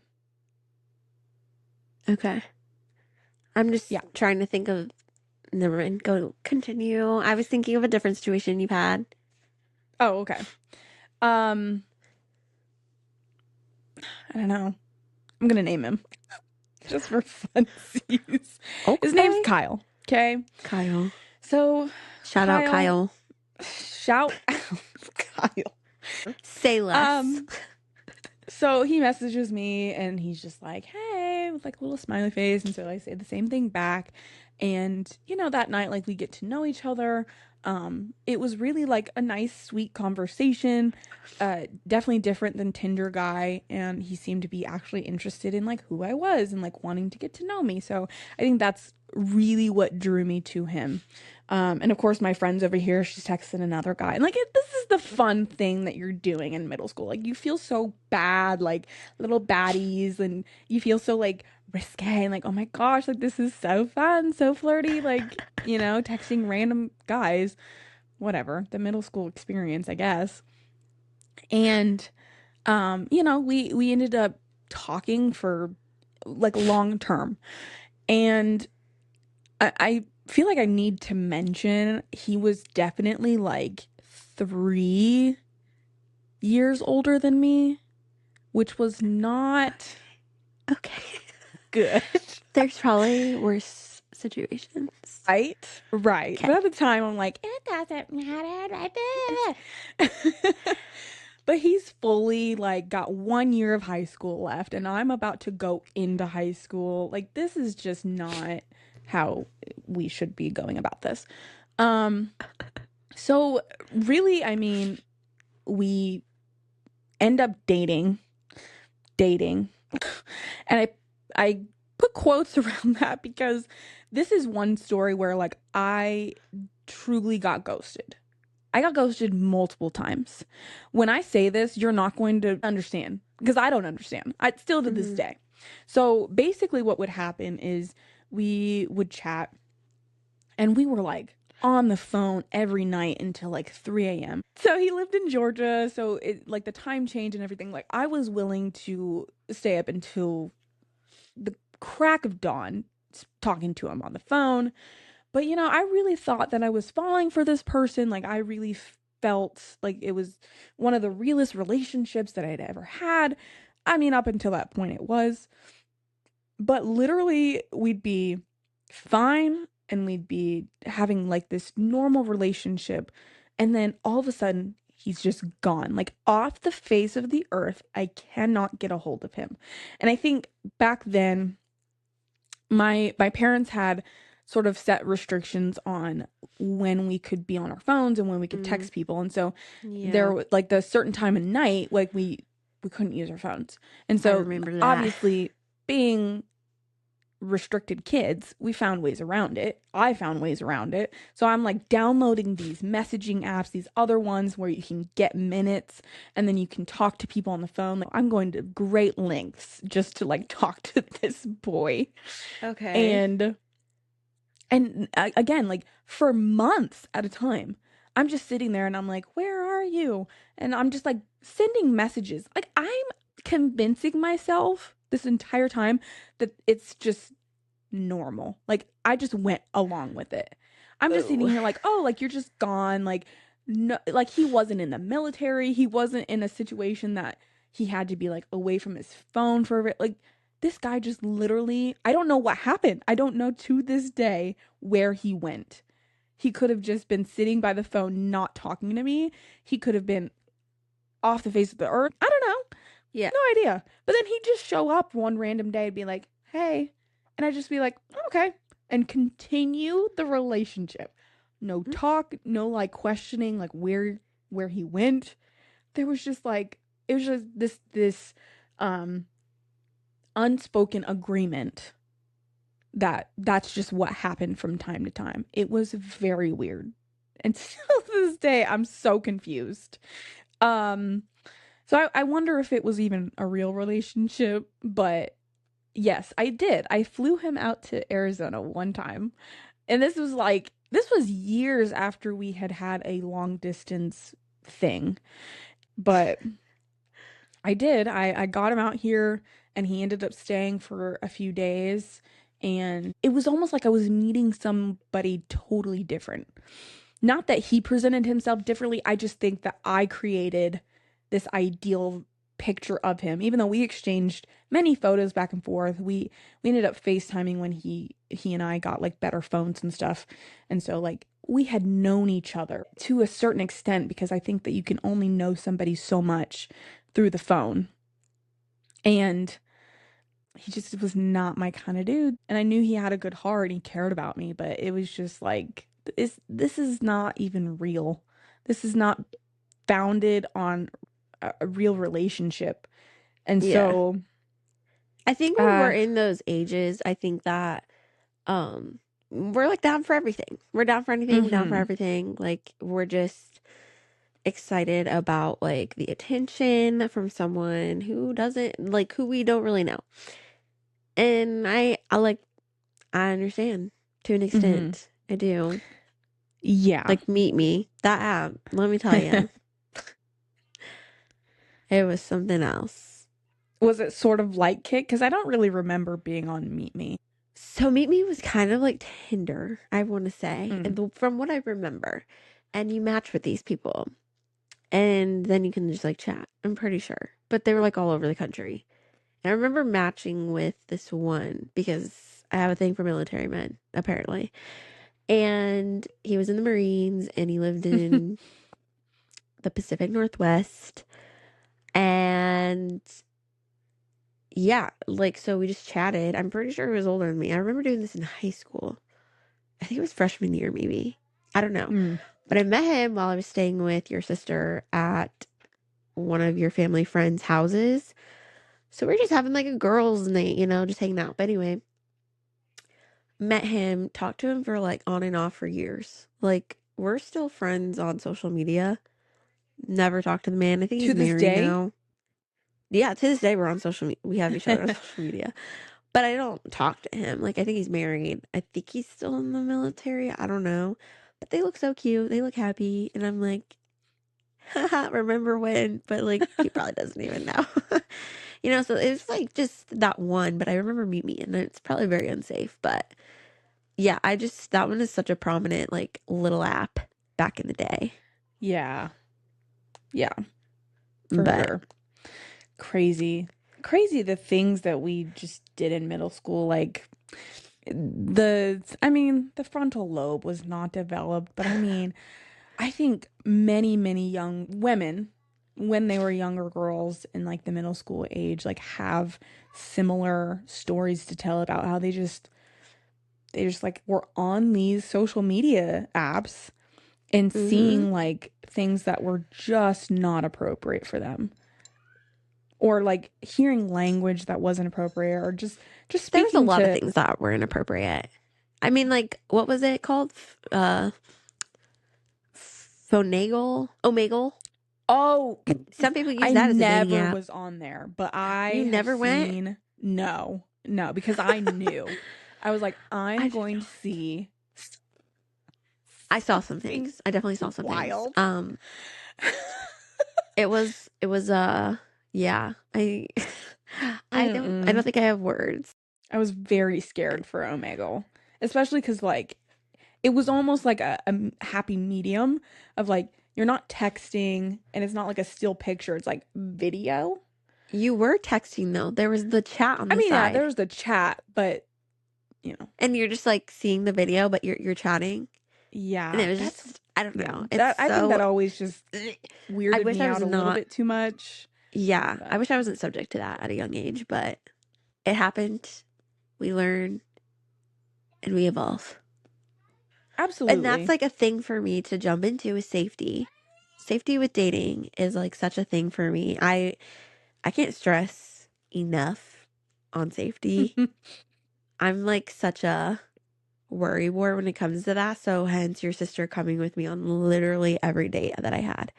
okay. I'm just Yeah. trying to think of. Never mind. Go continue. I was thinking of a different situation you've had. Oh, okay. Um, I don't know. I'm gonna name him just for funsies. His name's Okay. Kyle. Okay. Kyle. So, Shout out Kyle, Kyle. shout out Kyle. Say less. Um, So he messages me and he's just like, hey, with like a little smiley face. And so I say the same thing back. And, you know, that night, like we get to know each other. It was really like a nice, sweet conversation. Definitely different than Tinder guy. And he seemed to be actually interested in like who I was and like wanting to get to know me. So I think that's really what drew me to him. And of course, my friend's over here, she's texting another guy. And like, this is the fun thing that you're doing in middle school. Like, you feel so bad, like little baddies, and you feel so like risque and like, oh my gosh, like this is so fun, so flirty, like, you know, texting random guys, whatever, the middle school experience, I guess. And, you know, we ended up talking for like long term. And I feel like I need to mention he was definitely like 3 years older than me, which was not Okay. good. There's probably worse situations. Right? Right. Okay. But at the time, I'm like, it doesn't matter. But he's fully like got 1 year of high school left, and I'm about to go into high school. Like, this is just not how we should be going about this. Um, so really, I mean, we end up dating. And I put quotes around that because this is one story where like I truly got ghosted. I got ghosted multiple times. When I say this, you're not going to understand because I don't understand. I still to this Hmm. day. So basically what would happen is we would chat and we were like on the phone every night until like 3 a.m. So he lived in Georgia, so it like the time change and everything, like I was willing to stay up until the crack of dawn talking to him on the phone. But you know, I really thought that I was falling for this person. Like I really felt like it was one of the realest relationships that I'd ever had. I mean, up until that point it was. But literally we'd be fine and we'd be having like this normal relationship and then all of a sudden he's just gone like off the face of the earth. I cannot get a hold of him. And I think back then my parents had sort of set restrictions on when we could be on our phones and when we could Mm, text people. And so yeah, there like the certain time of night like we couldn't use our phones. And I so remember that. obviously being restricted kids, we found ways around it. I found ways around it. So I'm like downloading these messaging apps, these other ones where you can get minutes and then you can talk to people on the phone. Like I'm going to great lengths just to like talk to this boy. Okay. And again, like for months at a time, I'm just sitting there and I'm like, "Where are you?" And I'm just like sending messages. Like I'm convincing myself this entire time that it's just normal. Like I just went along with it. I'm just sitting Oh. here like, "Oh, like you're just gone." Like no, like he wasn't in the military. He wasn't in a situation that he had to be like away from his phone for a bit. Like this guy just literally, I don't know what happened. I don't know to this day where he went. He could have just been sitting by the phone, not talking to me. He could have been off the face of the earth. I don't know. Yeah. No idea. But then he'd just show up one random day and be like, hey. And I'd just be like, okay. And continue the relationship. No talk, no like questioning like where he went. There was just like it was just this um unspoken agreement that's just what happened from time to time. It was very weird. And still to this day, I'm so confused. Um, so I wonder if it was even a real relationship, but yes, I did. I flew him out to Arizona one time. And this was years after we had had a long distance thing. But I did. I got him out here and he ended up staying for a few days. And it was almost like I was meeting somebody totally different. Not that he presented himself differently. I just think that I created this ideal picture of him. Even though we exchanged many photos back and forth, we ended up FaceTiming when he and I got like better phones and stuff. And so like we had known each other to a certain extent because I think that you can only know somebody so much through the phone. And he just was not my kind of dude. And I knew he had a good heart and he cared about me, but it was just like this is not even real. This is not founded on a real relationship. And Yeah. so I think when we're in those ages, I think that we're like down for everything. We're down for anything, down for everything. Like we're just excited about like the attention from someone who doesn't like who we don't really know. And I understand to an extent. I do. Yeah. Like Meet Me, that app, let me tell you. It was something else. Was it sort of like Kik? Because I don't really remember being on Meet Me. So Meet Me was kind of like Tinder, I want to say, and from what I remember. And you match with these people, and then you can just like chat. I'm pretty sure, but they were like all over the country. And I remember matching with this one because I have a thing for military men, apparently. And he was in the Marines, and he lived in the Pacific Northwest. And yeah, like, so we just chatted. I'm pretty sure he was older than me. I remember doing this in high school. I think it was freshman year, maybe. I don't know. But I met him while I was staying with your sister at one of your family friends' houses. So we're just having like a girls' night, just hanging out. But anyway, met him, talked to him for like on and off for years. Like, we're still friends on social media. Never talked to the man. I think he's married now. Yeah, to this day we're on social media. We have each other on social media. But I don't talk to him. Like, I think he's married. I think he's still in the military. I don't know. But they look so cute. They look happy. And I'm like, haha, remember when? But like, he probably doesn't even know. So it's like just that one. But I remember Meet Me, and it's probably very unsafe. But yeah, that one is such a prominent, like, little app back in the day. Yeah. Yeah. For sure. Crazy the things that we just did in middle school. Like the frontal lobe was not developed, but I think many young women when they were younger girls in like the middle school age like have similar stories to tell about how they just like were on these social media apps and seeing like things that were just not appropriate for them. Or like hearing language that wasn't appropriate, or just speaking. There was a lot of things that were inappropriate. I mean, like, what was it called? Omegle. Oh, some people use that as a dating app. I never was on there, but You never went? No, because I knew. I was like, I'm going to see. I saw some things. I definitely saw some wild. Things. It was yeah. I don't think I have words. I was very scared for Omegle, especially because like it was almost like a happy medium of like you're not texting and it's not like a still picture, it's like video. You were texting though. There was the chat on the side. Yeah, there was the chat, but and you're just like seeing the video, but you're chatting. And Yeah, it was that's just, I don't yeah. know. It's That I think so, that always just I weirded wish me I out was a little not, bit too much. yeah, I But wish I wasn't subject to that at a young age, but it happened. We learn and we evolve. And that's absolutely. like a thing for me to jump into is safety. Safety with dating is like such a thing for me. I can't stress enough on safety. I'm like such a worry wart when it comes to that. So hence your sister coming with me on literally every date that I had.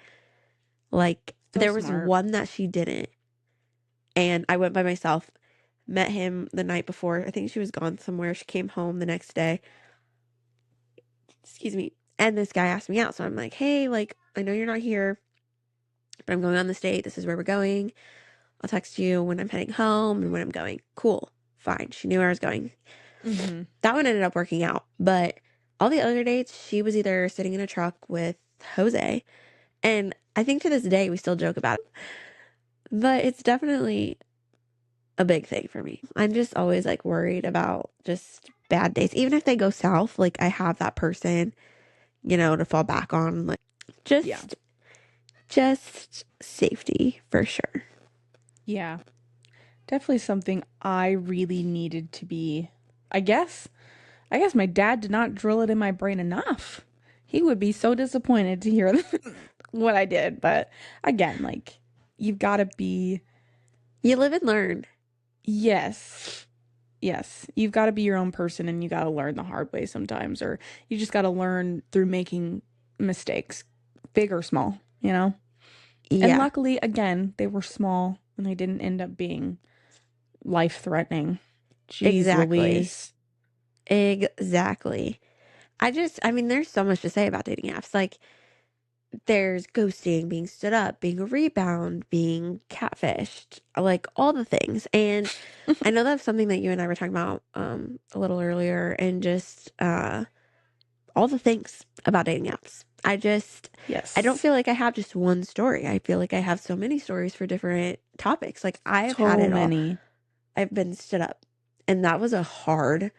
Like So there was smart. one that she didn't. And I went by myself, met him the night before. I think she was gone somewhere. She came home the next day. Excuse me. And this guy asked me out. So I'm like, hey, like, I know you're not here, but I'm going on this date. This is where we're going. I'll text you when I'm heading home and when I'm going. Cool. Fine. She knew where I was going. Mm-hmm. That one ended up working out. But all the other dates, she was either sitting in a truck with Jose. And I think to this day, we still joke about it. But it's definitely a big thing for me. I'm just always like worried about just bad days. Even if they go south, like I have that person, to fall back on. Like Yeah. just safety for sure. Yeah. Definitely something I really needed to be. I guess. I guess my dad did not drill it in my brain enough. He would be so disappointed to hear what I did. But again, like, you've got to be, You live and learn. yes, yes, you've got to be your own person and you got to learn the hard way sometimes, or you just got to learn through making mistakes, big or small, you know? And Yeah, luckily, again, they were small and they didn't end up being life threatening. Jeez exactly. Louise. Exactly. I mean, there's so much to say about dating apps. Like, there's ghosting, being stood up, being a rebound, being catfished, like all the things. And I know that's something that you and I were talking about a little earlier, and just all the things about dating apps. I don't Yes. feel like I have just one story. I feel like I have so many stories for different topics. Like I've had So it all. many. I've been stood up. And that was a hard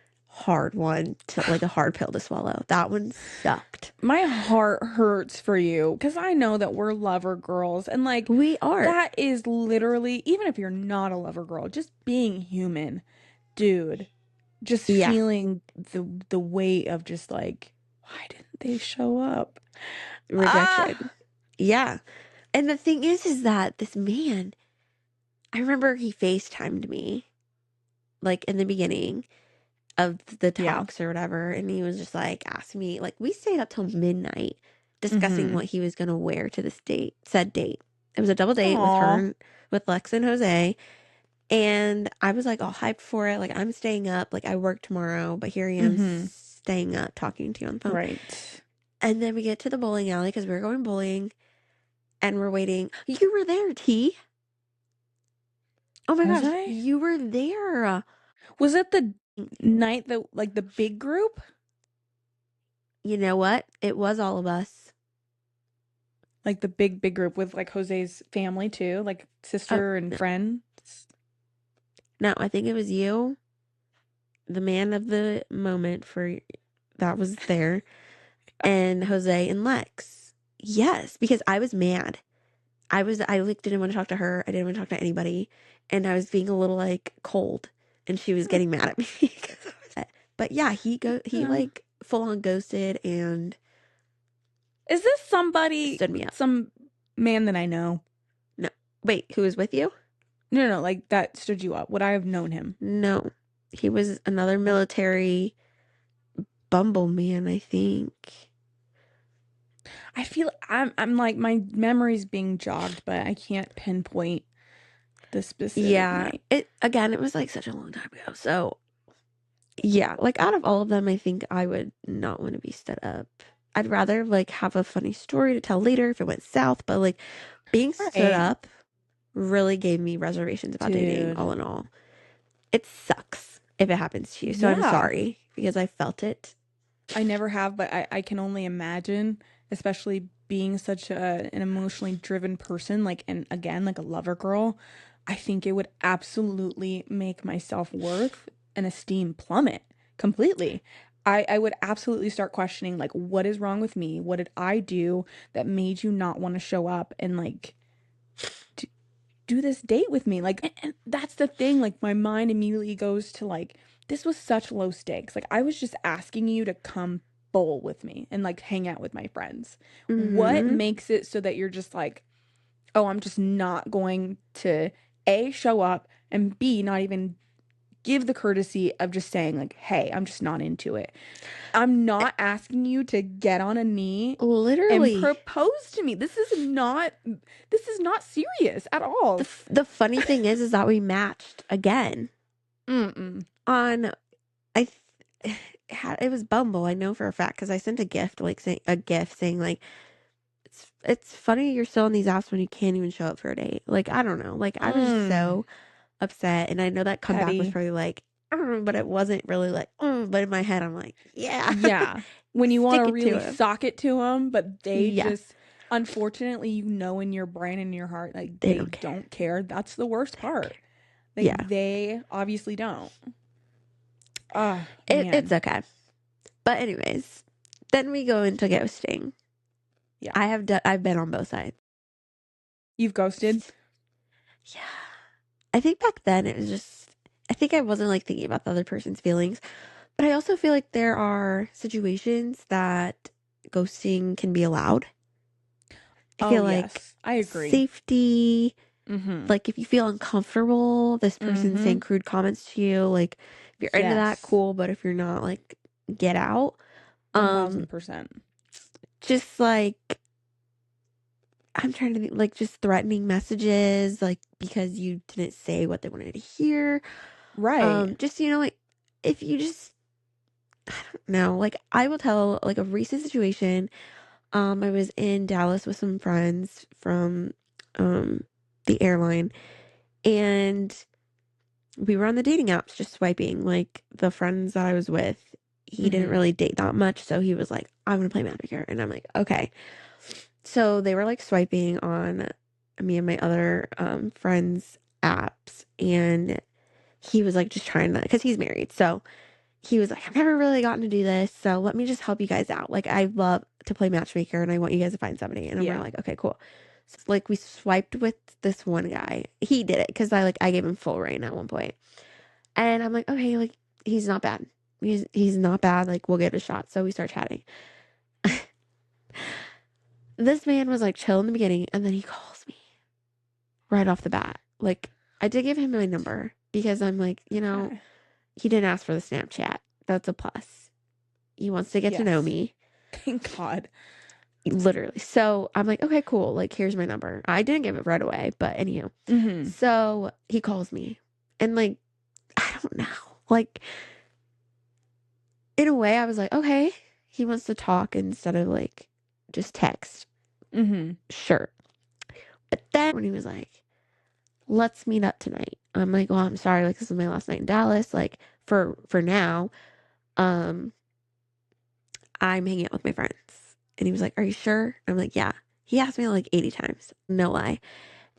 one to like a hard pill to swallow. That one sucked. My heart hurts for you because I know that we're lover girls. And like, We are. that is literally, even if you're not a lover girl, just being human, dude, just Yeah. feeling the weight of just like, why didn't they show up? Ah, Rejection. Yeah. And the thing is that this man, I remember he FaceTimed me like in the beginning of the yeah. talks or whatever. And he was just like asking me, like, we stayed up till midnight discussing Mm-hmm. what he was going to wear to this said date. It was a double date with Aw. her, with Lex and Jose. And I was like all hyped for it. Like, I'm staying up. Like, I work tomorrow, but here I am Mm-hmm. staying up talking to you on the phone. Right. And then we get to the bowling alley because we were going bowling and we're waiting. You were there, T. Oh my Was gosh, I? you were there. Was it the night that, like, the big group? You know what? It was all of us. Like, the big group with, like, Jose's family too? Like, Oh, sister and no. friends? No, I think it was you, the man of the moment for that was there, and Jose and Lex. Yes, because I was mad. I like didn't want to talk to her. I didn't want to talk to anybody, and I was being a little like cold, and she was getting mad at me. 'Cause I was- But yeah, he Yeah. like full on ghosted and Is this somebody, stood me up. some man that I know? No, wait, who was with you? No, no, like that stood you up. Would I have known him? No, he was another military bumble man, I think. I feel I'm like my memory's being jogged, but I can't pinpoint the specific Yeah, night. it was like such a long time ago. So yeah, like out of all of them, I think I would not want to be stood up. I'd rather like have a funny story to tell later if it went south, but like being stood Right. up really gave me reservations about dating, Dude. all in all. It sucks if it happens to you. So I'm Yeah. sorry because I felt it. I never have, but I can only imagine, especially being such an emotionally driven person, like, and again, like a lover girl, I think it would absolutely make my self-worth and esteem plummet completely. I would absolutely start questioning, like, what is wrong with me? What did I do that made you not want to show up and like do, do this date with me? Like, and that's the thing. Like, my mind immediately goes to like, this was such low stakes. Like, I was just asking you to come bowl with me and like hang out with my friends. What Mm-hmm. makes it so that you're just like, oh, I'm just not going to A, show up, and B, not even give the courtesy of just saying, like, hey, I'm just not into it. I'm not asking you to get on a knee and Literally. propose to me. This is not serious at all. The funny thing is that we matched again Mm-mm. on I it was Bumble. I know for a fact because I sent a gift, like saying a gift saying like it's funny you're still on these apps when you can't even show up for a date. Like I don't know. Like I was just Mm. so upset, and I know that comeback was Petty. probably like, but it wasn't really like, but in my head I'm like, yeah, Yeah. When you want stick to it to really him. sock it to them, but they Yeah, just, unfortunately, in your brain and your heart, like, they they don't care. don't care. That's the worst They don't part. care. Like, Yeah, they obviously don't. Ah, it's man. okay. But anyways, then we go into ghosting. Yeah. I've been on both sides. You've ghosted? Yeah. I think back then it was just, I think I wasn't like thinking about the other person's feelings, but I also feel like there are situations that ghosting can be allowed. I Oh, feel like yes. I agree. safety, Mm-hmm. like if you feel uncomfortable, this person Mm-hmm. saying crude comments to you, like if you're into that, Yes. cool, but if you're not, like get out. Um, 1000%. just like I'm trying to think, like just threatening messages, like because you didn't say what they wanted to hear. Right. Just like if you just I don't know, like I will tell like a recent situation. I was in Dallas with some friends from um the airline, and we were on the dating apps just swiping. Like the friends that I was with, he didn't Mm-hmm. really date that much, so he was like, I'm gonna play matchmaker, and I'm like, okay. So they were like swiping on me and my other friends' apps, and he was like just trying to, because he's married. So he was like, I've never really gotten to do this. So let me just help you guys out. Like, I love to play matchmaker and I want you guys to find somebody. And we're Yeah. like, okay, cool. So, like, we swiped with this one guy. He did it because I gave him full reign at one point. And I'm like, okay, like, he's not bad. He's not bad. Like, we'll give it a shot. So we start chatting. This man was like chill in the beginning, and then he calls me right off the bat. Like, I did give him my number because I'm like, Okay. he didn't ask for the Snapchat. That's a plus. He wants to get to know Yes. me, Thank God. literally. So I'm like, okay, cool. Like, here's my number. I didn't give it right away, but anyhow. Mm-hmm. So he calls me, and like, I don't know. Like, in a way, I was like, okay, he wants to talk instead of like just text. Mm-hmm. Sure. But then when he was like, let's meet up tonight. I'm like, well, I'm sorry. Like, this is my last night in Dallas. Like, for now, um, I'm hanging out with my friends. And he was like, are you sure? I'm like, yeah. He asked me like 80 times. No lie.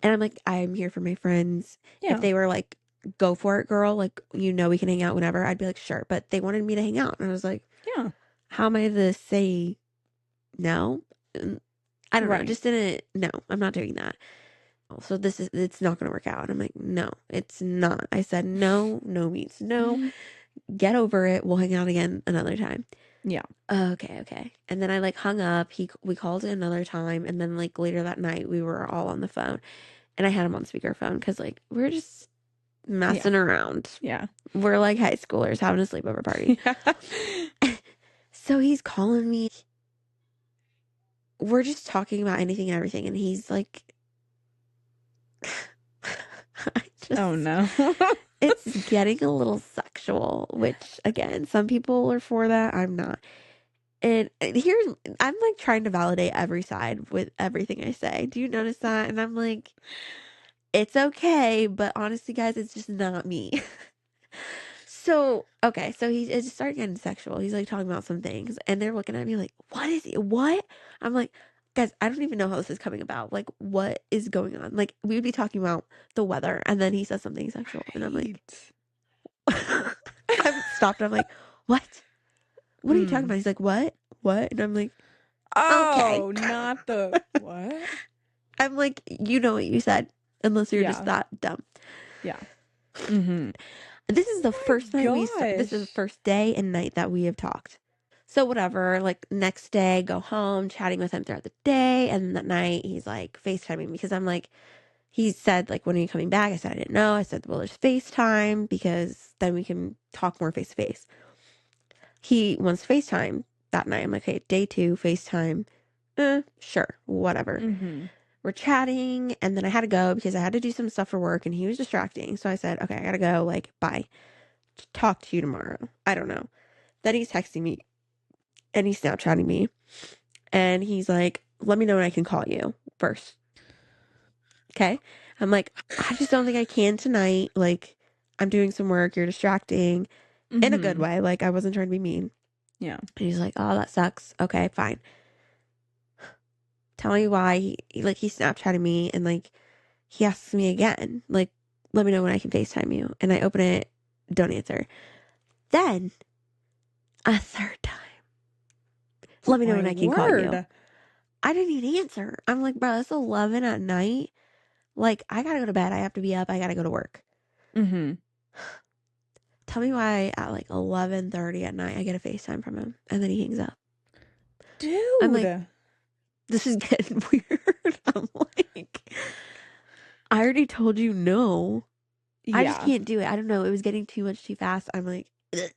And I'm like, I'm here for my friends. If Yeah. they were like, go for it, girl, like, we can hang out whenever, I'd be like, sure. But they wanted me to hang out. And I was like, Yeah. how am I to say no? And I don't know. Right. Just didn't, no, I'm not doing that. So it's not going to work out. And I'm like, no, it's not. I said, no, no means no. Get over it. We'll hang out again another time. Yeah. Okay, okay. And then I like hung up. We called it another time, and then like later that night we were all on the phone, and I had him on speakerphone because like we're just Yeah. messing around. Yeah. We're like high schoolers having a sleepover party. Yeah. So he's calling me. We're just talking about anything and everything, and he's like, I Oh just no. it's getting a little sexual, which again, some people are for that. I'm not. And here's I'm like trying to validate every side with everything I say. Do you notice that? And I'm like, it's okay, but honestly, guys, it's just not me. So, okay, so it just started getting sexual. He's like talking about some things, and they're looking at me like, what is it? What? I'm like, guys, I don't even know how this is coming about. Like, what is going on? Like, we would be talking about the weather, and then he says something sexual, and I'm like, Right. I'm stopped. I'm like, what? what are you talking about? He's like, what? What? And I'm like, okay. Oh, not the what? I'm like, you know what you said, unless you're just Yeah. that dumb. Yeah. Mm-hmm. This is the My first night this is the gosh. first day and night that we have talked. So whatever, like next day, go home, chatting with him throughout the day, and that night he's like FaceTiming because I'm like, he said like, when are you coming back? I said I didn't know. I said, well, there's FaceTime because then we can talk more face to face. He wants FaceTime that night. I'm like, okay, day 2, FaceTime. Sure, whatever. Mm-hmm. We're chatting, and then I had to go because I had to do some stuff for work, and he was distracting. So I said, okay, I gotta go. Like, bye. Talk to you tomorrow. I don't know. Then he's texting me and he's Snapchatting me, and he's like, let me know when I can call you first. Okay. I'm like, I just don't think I can tonight. Like, I'm doing some work. You're distracting in a good Mm-hmm. way. Like, I wasn't trying to be mean. Yeah. And he's like, oh, that sucks. Okay, fine. Tell me why. He's Snapchatting me, and like, he asks me again, like, let me know when I can FaceTime you. And I open it, don't answer. Then, a third time, Oh let me know my when I can call you. word. I didn't even answer. I'm like, bro, it's 11 at night. Like, I gotta go to bed. I have to be up. I gotta go to work. Mm-hmm. Tell me why at like 11:30 at night I get a FaceTime from him and then he hangs up. I'm like, Dude. this is getting weird. I'm like, I already told you no. I just Yeah. can't do it. I don't know. It was getting too much too fast. I'm like, ugh.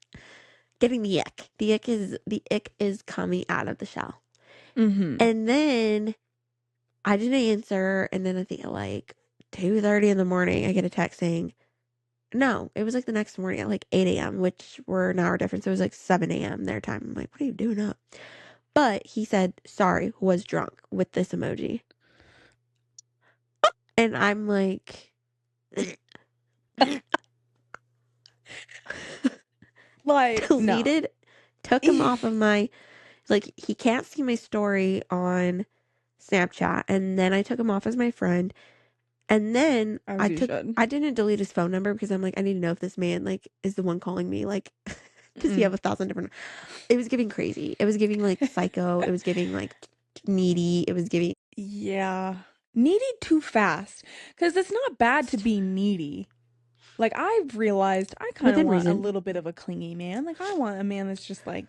Getting the ick. The ick is coming out of the shell. Mm-hmm. And then I didn't answer. And then I think at like 2:30 in the morning, I get a text saying, no, it was like the next morning at like 8 a.m., which were an hour difference. So it was like 7 a.m. their time. I'm like, what are you doing up? But he said, sorry, was drunk with this emoji. And I'm like, Like, no. deleted, took him off of my, like, he can't see my story on Snapchat. And then I took him off as my friend. And then As you should. I didn't delete his phone number because I'm like, I need to know if this man, like, is the one calling me. Like, does he have Mm. 1,000 different, it was giving crazy. It was giving like psycho. It was giving like needy. It was giving, Yeah. Needy too fast. Because it's not bad to be needy. Like, I've realized I kind of within want a reason. little bit of a clingy man. Like, I want a man that's just like,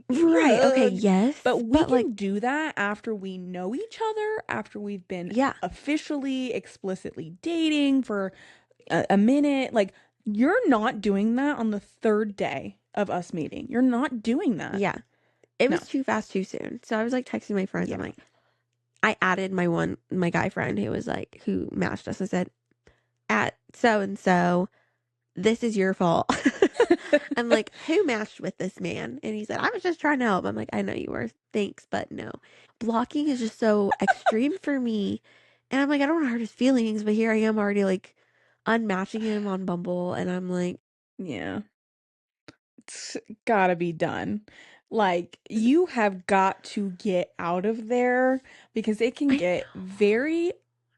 give me a Right. Okay. hug. Yes. But we But like, can do that after we know each other, after we've been yeah. officially, explicitly dating for a minute. Like, you're not doing that on the third day of us meeting. You're not doing that. Yeah. It No. was too fast, too soon. So I was like texting my friends. I'm Yeah. like, I added my guy friend who was like, who matched us. I said, at so and so, this is your fault. I'm like, who matched with this man? And he said, I was just trying to help. I'm like, I know you were. Thanks, but no. Blocking is just so extreme for me. And I'm like, I don't want to hurt his feelings, but here I am already like unmatching him on Bumble. And I'm like, Yeah. It's gotta be done. Like, you have got to get out of there because it can I get know. very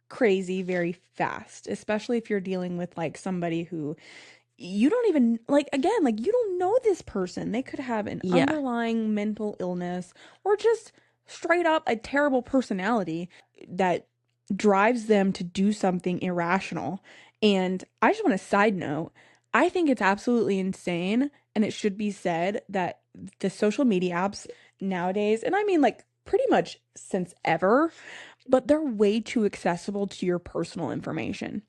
crazy very fast, especially if you're dealing with like somebody who you don't even like, again, like you don't know this person. They could have an Yeah. underlying mental illness or just straight up a terrible personality that drives them to do something irrational. And I just want to side note, I think it's absolutely insane and it should be said that the social media apps nowadays, and I mean like pretty much since ever, but they're way too accessible to your personal information.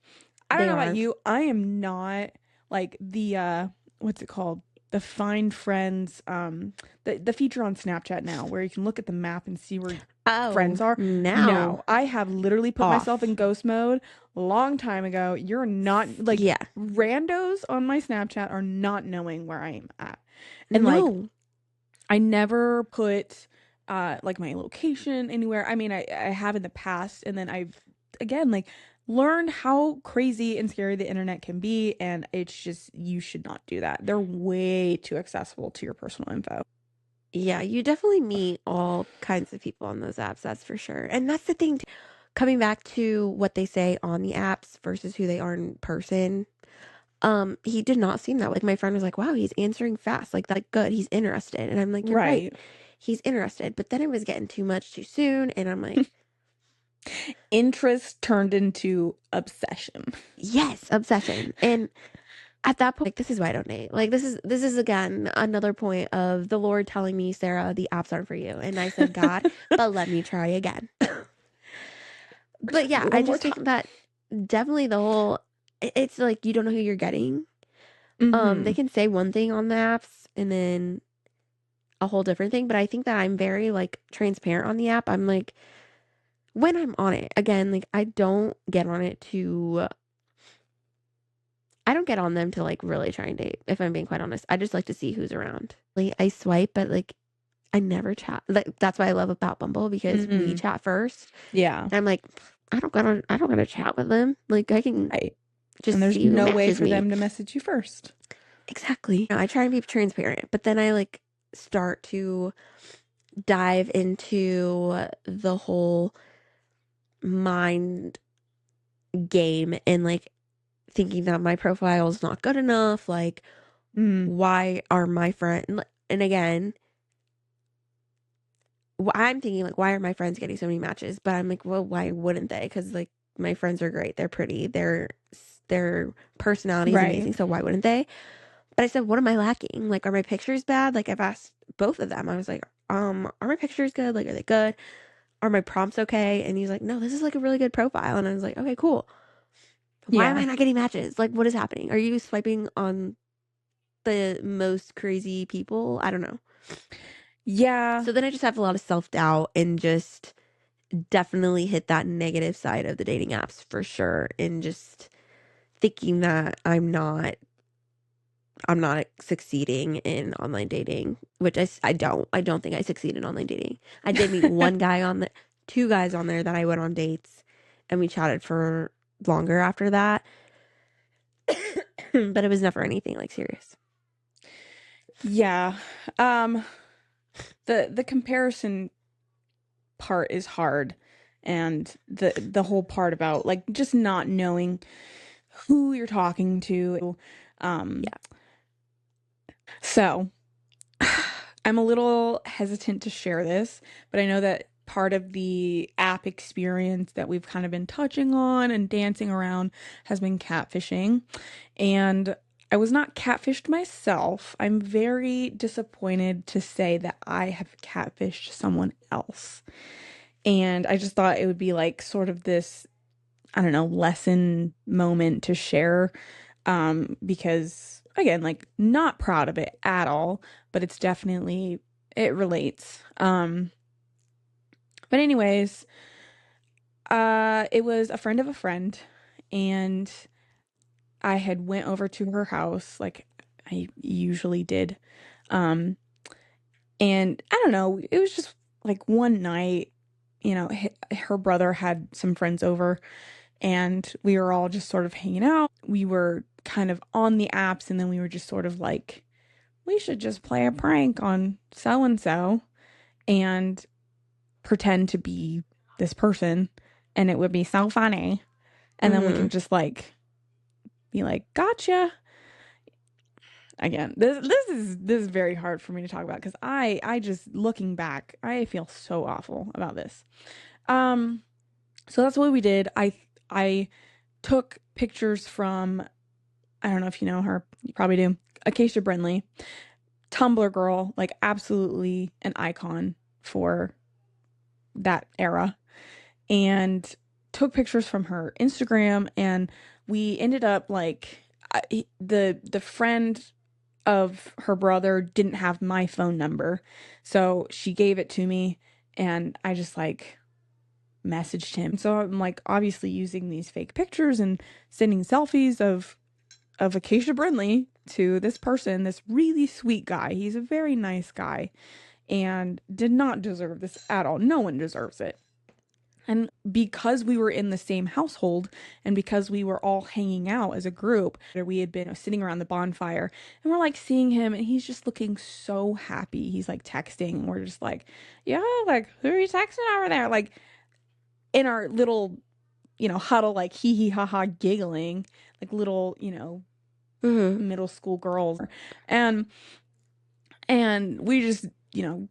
I don't They know about are. you. I am not like the what's it called? The Find Friends the feature on Snapchat now where you can look at the map and see where Oh, friends are. now No, I have literally put myself off. in ghost mode a long time ago. You're not like Yeah. randos on my Snapchat are not knowing where I am at. And like No. I never put like my location anywhere. I mean, I have in the past and then I've again like learned how crazy and scary the internet can be and it's just you should not do that. They're way too accessible to your personal info. Yeah, you definitely meet all kinds of people on those apps, that's for sure. And that's the thing, coming back to what they say on the apps versus who they are in person. He did not seem that way. Like, my friend was like, wow, he's answering fast. Like, that's good. He's interested. And I'm like, you're right. Right. He's interested. But then it was getting too much too soon. And I'm like, Interest turned into obsession. yes, obsession. And at that point, like, this is why I don't date. Like, this is again another point of the Lord telling me, Sarah, the apps aren't for you. And I said, God, but let me try again. But yeah, I One more just think time. that definitely the whole it's like you don't know who you're getting. They Mm-hmm. can say one thing on the apps and then a whole different thing, but I think that I'm very like transparent on the app. I'm like when I'm on it, again, like I don't get on them to like really try and date, if I'm being quite honest. I just like to see who's around. Like I swipe, but like I never chat. Like that's what I love about Bumble because we Mm-hmm. chat first. Yeah. And I'm like, I don't gotta chat with them. Like I can Right. And just there's see who no way matches for me. them to message you first. Exactly. I try and be transparent, but then I like start to dive into the whole mind game and like thinking that my profile is not good enough. Like, Mm. why are my friend and again, I'm thinking like, why are my friends getting so many matches? But I'm like, well, why wouldn't they? Because like my friends are great. They're pretty. Their personality is Right. amazing. So why wouldn't they? But I said, what am I lacking? Like, are my pictures bad? Like, I've asked both of them. I was like, are my pictures good? Like, are they good? Are my prompts okay? And he's like, no, this is like a really good profile. And I was like, okay, cool. Why am Yeah. I not getting matches? Like, what is happening? Are you swiping on the most crazy people? I don't know. Yeah. So then I just have a lot of self doubt and just definitely hit that negative side of the dating apps for sure. And just thinking that I'm not succeeding in online dating, which I don't think I succeed in online dating. I did meet two guys on there that I went on dates and we chatted for longer after that. But it was never anything like serious. Yeah. Um, the comparison part is hard, and the whole part about like just not knowing who you're talking to. Um, Yeah. so I'm a little hesitant to share this, but I know that part of the app experience that we've kind of been touching on and dancing around has been catfishing. And I was not catfished myself. I'm very disappointed to say that I have catfished someone else. And I just thought it would be like sort of this, I don't know, lesson moment to share. Because again, like not proud of it at all, but it's definitely it relates. But anyways, it was a friend of a friend, and I had went over to her house like I usually did. Um, and I don't know, it was just like one night, her brother had some friends over and we were all just sort of hanging out. We were kind of on the apps and then we were just sort of like, we should just play a prank on so and so and pretend to be this person and it would be so funny. And then we Mm-hmm. could just like be like, gotcha. Again, this is very hard for me to talk about because I just looking back, I feel so awful about this. Um, so that's what we did. I took pictures from I don't know if you know her, you probably do. Acacia Brindley, Tumblr girl, like absolutely an icon for that era. And took pictures from her Instagram and we ended up like the friend of her brother didn't have my phone number. So she gave it to me and I just like messaged him. So I'm like obviously using these fake pictures and sending selfies of Acacia Brindley to this person, this really sweet guy. He's a very nice guy and did not deserve this at all. No one deserves it. And because we were in the same household and because we were all hanging out as a group, we had been sitting around the bonfire and we're like seeing him and he's just looking so happy. He's like texting and we're just like, yeah, like, who are you texting over there? Like in our little, huddle, like hee hee ha ha giggling, like little, Mm-hmm. middle school girls. And we just,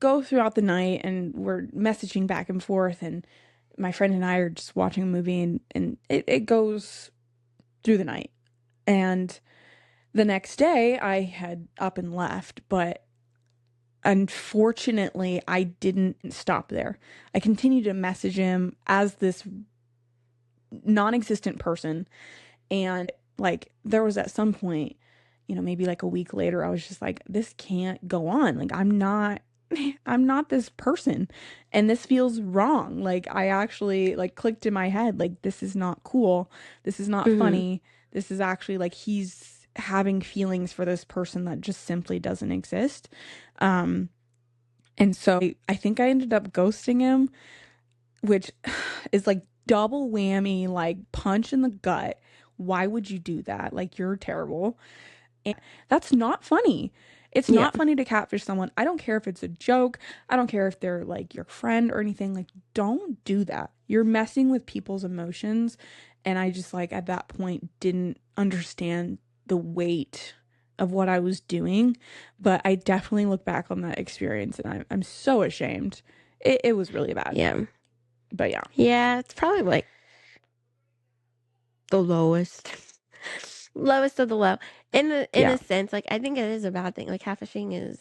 go throughout the night and we're messaging back and forth, and my friend and I are just watching a movie, and it goes through the night. And the next day I had up and left, but unfortunately I didn't stop there. I continued to message him as this non-existent person, and like there was at some point, maybe like a week later, I was just like, this can't go on. Like I'm not this person, and this feels wrong. Like I actually like clicked in my head, like this is not cool. This is not Mm-hmm. funny. This is actually like he's having feelings for this person that just simply doesn't exist. Um and so I think I ended up ghosting him, which is like double whammy, like punch in the gut. Why would you do that? Like you're terrible. And that's not funny. It's Yeah. not funny to catfish someone. I don't care if it's a joke. I don't care if they're like your friend or anything. Like, don't do that. You're messing with people's emotions. And I just like at that point didn't understand the weight of what I was doing. But I definitely look back on that experience and I'm so ashamed. It was really bad. Yeah. But yeah. Yeah. It's probably like the lowest. Lowest of the low. In Yeah. a sense, like I think it is a bad thing. Like catfishing is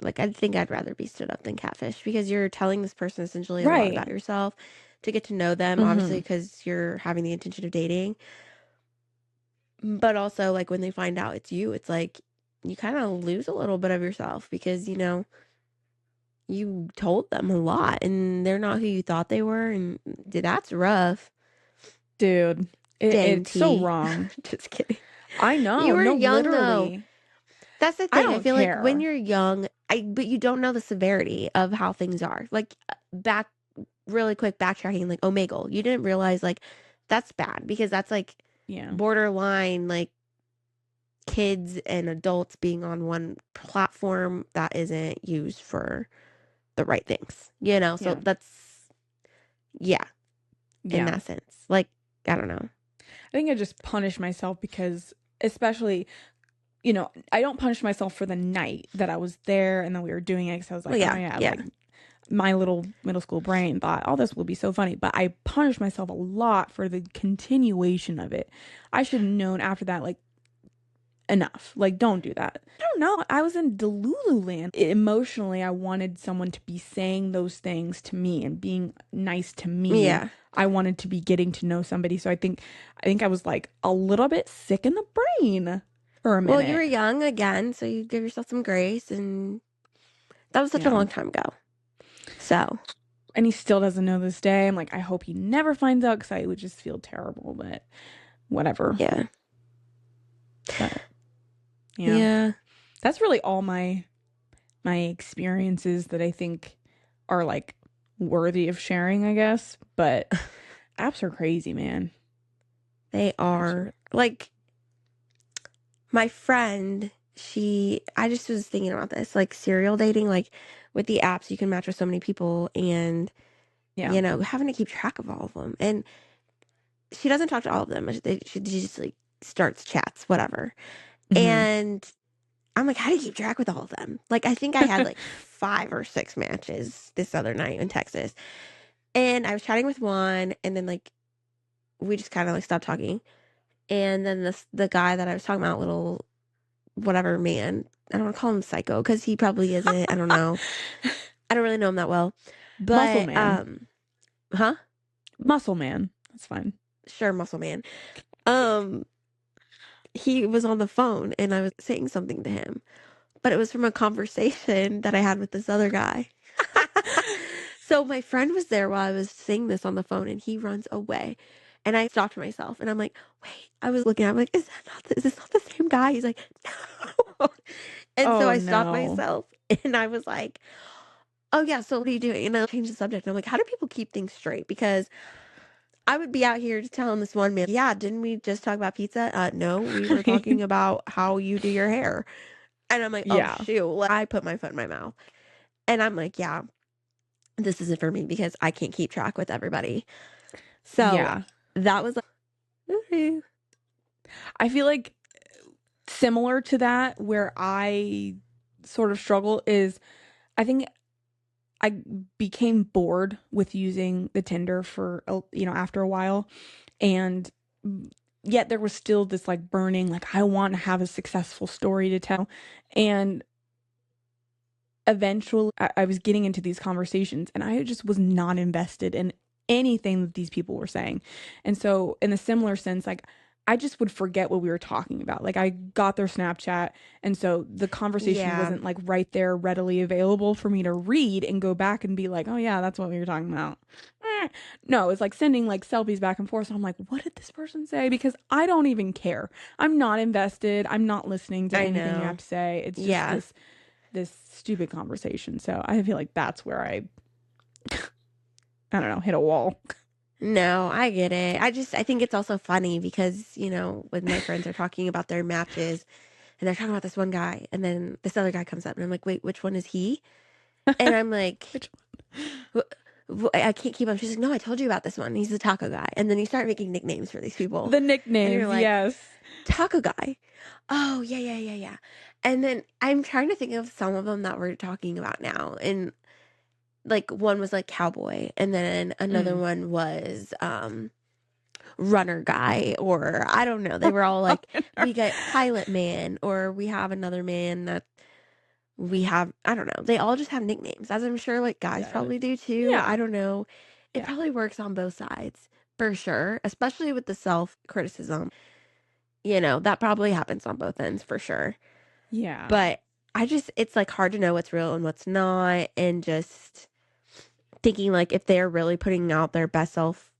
like I think I'd rather be stood up than catfish because you're telling this person essentially a lot about Right. yourself to get to know them, obviously Mm-hmm. because you're having the intention of dating. But also like when they find out it's you, it's like you kind of lose a little bit of yourself because you told them a lot and they're not who you thought they were and that's rough. Dude, Dang it's so T. wrong. Just kidding. I You know. were No, young though. literally. That's the I thing. I don't feel like when care. you're young, but you don't know the severity of how things are. Like back really quick backtracking, like Omegle, you didn't realize like that's bad because that's like Yeah. borderline like kids and adults being on one platform that isn't used for the right things, So Yeah. that's yeah, in Yeah. that sense. Like I don't know. I think I just punish myself because, especially, I don't punish myself for the night that I was there and then we were doing it because I was Well, like, oh yeah, yeah, yeah, like my little middle school brain thought, oh, this will be so funny. But I punish myself a lot for the continuation of it. I should have known after that, like, enough. Like, don't do that. I don't know. I was in Delulu land. Emotionally, I wanted someone to be saying those things to me and being nice to me. yeah. I wanted to be getting to know somebody. So I think I was like a little bit sick in the brain for a Well, you were minute. young again, so you give yourself some grace, and that was such a Yeah. long time ago. So And he still doesn't know this day. I'm like, I hope he never finds out because I would just feel terrible, but whatever. yeah, But yeah. yeah. That's really all my experiences that I think are like worthy of sharing, I guess. But apps are crazy, man. They Apps are are really like my friend. I just was thinking about this, like serial dating, like with the apps, you can match with so many people, and yeah. having to keep track of all of them. And she doesn't talk to all of them. She just like starts chats, whatever. Hmm. And I'm like, how do you keep track with all of them? Like, I think I had like 5 or 6 matches this other night in Texas. And I was chatting with one, and then like we just kind of like stopped talking. And then the guy that I was talking about, little whatever man, I don't want to call him psycho because he probably isn't. I don't know. I don't really know him that well. Muscle But man. huh? Muscle man. That's fine. Sure, muscle man. Um, he was on the phone and I was saying something to him, but it was from a conversation that I had with this other guy. So my friend was there while I was saying this on the phone and he runs away. And I stopped myself and I'm like, wait, I was looking at him like, is this not the same guy? He's like, no. And so Oh I stopped no. myself and I was like, oh yeah, so what are you doing? And I changed the subject. And I'm like, how do people keep things straight? Because I would be out here telling this one man, yeah, didn't we just talk about pizza? No, we were talking about how you do your hair. And I'm like, oh Yeah. shoot. Like, I put my foot in my mouth. And I'm like, yeah, this isn't for me because I can't keep track with everybody. So Yeah. that was like, okay. I feel like similar to that, where I sort of struggle is I think I became bored with using the Tinder for, after a while. And yet there was still this like burning, like, I want to have a successful story to tell. And eventually I was getting into these conversations and I just was not invested in anything that these people were saying. And so, in a similar sense, like, I just would forget what we were talking about. Like, I got their Snapchat, and so the conversation Yeah, wasn't like right there readily available for me to read and go back and be like, oh, yeah, that's what we were talking about. No, it's like sending like selfies back and forth. So I'm like, what did this person say? Because I don't even care. I'm not invested. I'm not listening to I anything you have know. to say. It's just Yeah. this stupid conversation. So I feel like that's where I don't know, hit a wall. No, I get it. I think it's also funny because, when my friends are talking about their matches and they're talking about this one guy and then this other guy comes up and I'm like, wait, which one is he? And I'm like, Which I can't keep up. She's like, no, I told you about this one. He's the taco guy. And then you start making nicknames for these people. the And you're nicknames, like, yes. taco guy. Oh, yeah, yeah, yeah, yeah. And then I'm trying to think of some of them that we're talking about now. And like one was like cowboy. And then another Mm. one was runner guy. Or I don't know. They were all like, we got pilot man. Or we have another man that we have, I don't know. They all just have nicknames, as I'm sure like guys Yes. probably do too. Yeah. I don't know. It Yeah. probably works on both sides for sure, especially with the self criticism. That probably happens on both ends for sure. Yeah. But it's like hard to know what's real and what's not. And just thinking like if they're really putting out their best self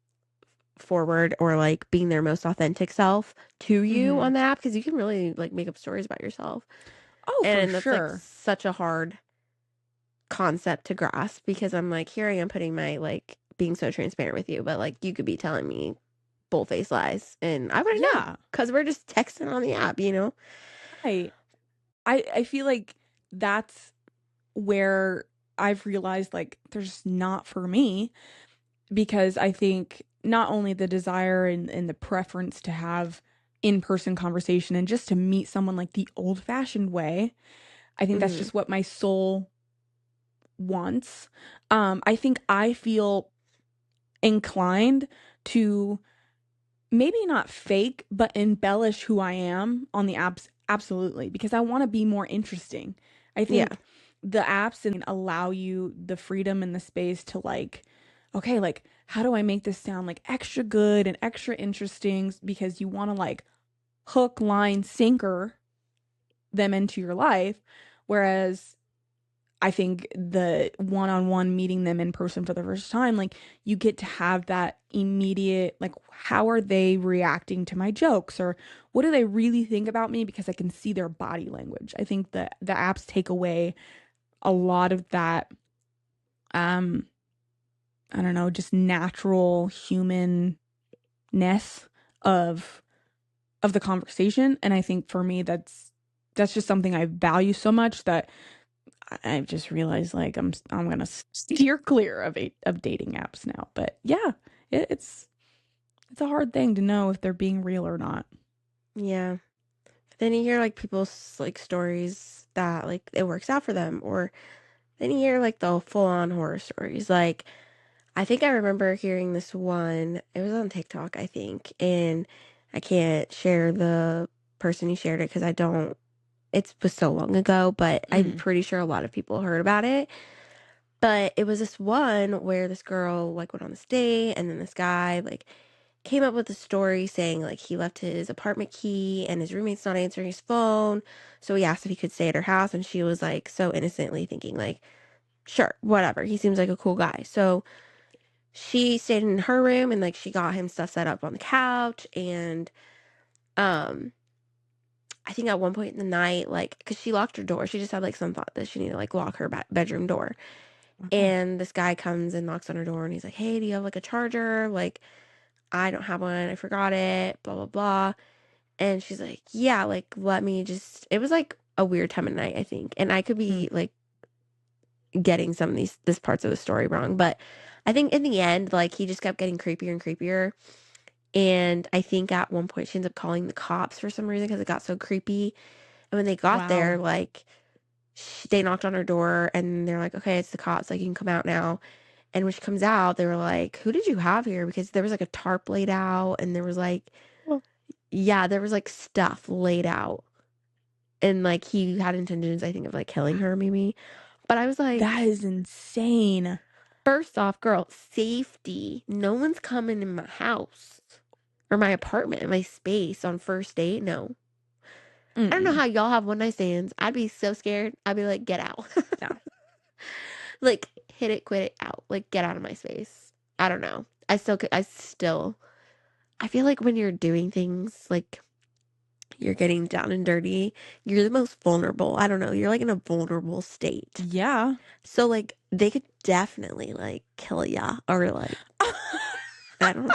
forward or like being their most authentic self to you Mhm. on the app, because you can really like make up stories about yourself. Oh, for And that's like sure. such a hard concept to grasp because I'm like, here I am putting my like being so transparent with you, but like you could be telling me bull-faced lies and I wouldn't know Yeah. because we're just texting on the app. Right. I feel like that's where I've realized like there's not for me, because I think not only the desire and the preference to have in-person conversation and just to meet someone like the old-fashioned way, I think that's Hmm. just what my soul wants. I think I feel inclined to maybe not fake, but embellish who I am on the apps, absolutely, because I want to be more interesting. I Yeah. think the apps and allow you the freedom and the space to like, okay, like, how do I make this sound like extra good and extra interesting? Because you want to like hook, line, sinker them into your life. Whereas I think the one-on-one meeting them in person for the first time, like, you get to have that immediate, like, how are they reacting to my jokes, or what do they really think about me, because I can see their body language. I think that the apps take away a lot of that, um I don't know, just natural humanness of the conversation. And I think for me that's just something I value so much that I've just realized like I'm gonna steer clear of dating apps now. But yeah, it's a hard thing to know if they're being real or not. Yeah. Then you hear like people's like stories that like it works out for them, or then you hear like the full on horror stories. Like I think I remember hearing this one. It was on TikTok, I think, and I can't share the person who shared it because I don't. It was so long ago, but I'm Mm. pretty sure a lot of people heard about it. But it was this one where this girl like went on this date, and then this guy like came up with a story saying like he left his apartment key and his roommate's not answering his phone. So he asked if he could stay at her house, and she was like so innocently thinking like, sure, whatever. He seems like a cool guy. So she stayed in her room and like she got him stuff set up on the couch. And um I think at one point in the night, like, because she locked her door, she just had like some thought that she needed to like lock her bedroom door. Oh. And this guy comes and knocks on her door and he's like, hey, do you have like a charger? Like, I don't have one. I forgot it. Blah, blah, blah. And she's like, yeah, like, let me just. It was like a weird time of night, I think. And I could Mm. be like getting some of this parts of the story wrong. But I think in the end, like, he just kept getting creepier and creepier. And I think at one point she ends up calling the cops for some reason because it got so creepy. And when they got there, Wow. like, they knocked on her door and they're like, okay, it's the cops. Like, you can come out now. And when she comes out, they were like, who did you have here? Because there was like a tarp laid out and there was like, Well, yeah, there was like stuff laid out. And like he had intentions, I think, of like killing her maybe. But I was that like, is insane. first off, girl, safety. No one's coming in my house or my apartment, my space on first date. No. I don't know Mm-mm. how y'all have one night stands. I'd be so scared. I'd be like, get out. No. Like, hit it, quit it, out. Like, get out of my space. I don't know. I feel like when you're doing things like you're getting down and dirty, you're the most vulnerable. I don't know. You're like in a vulnerable state. Yeah. So, like, they could definitely like kill ya or like, I don't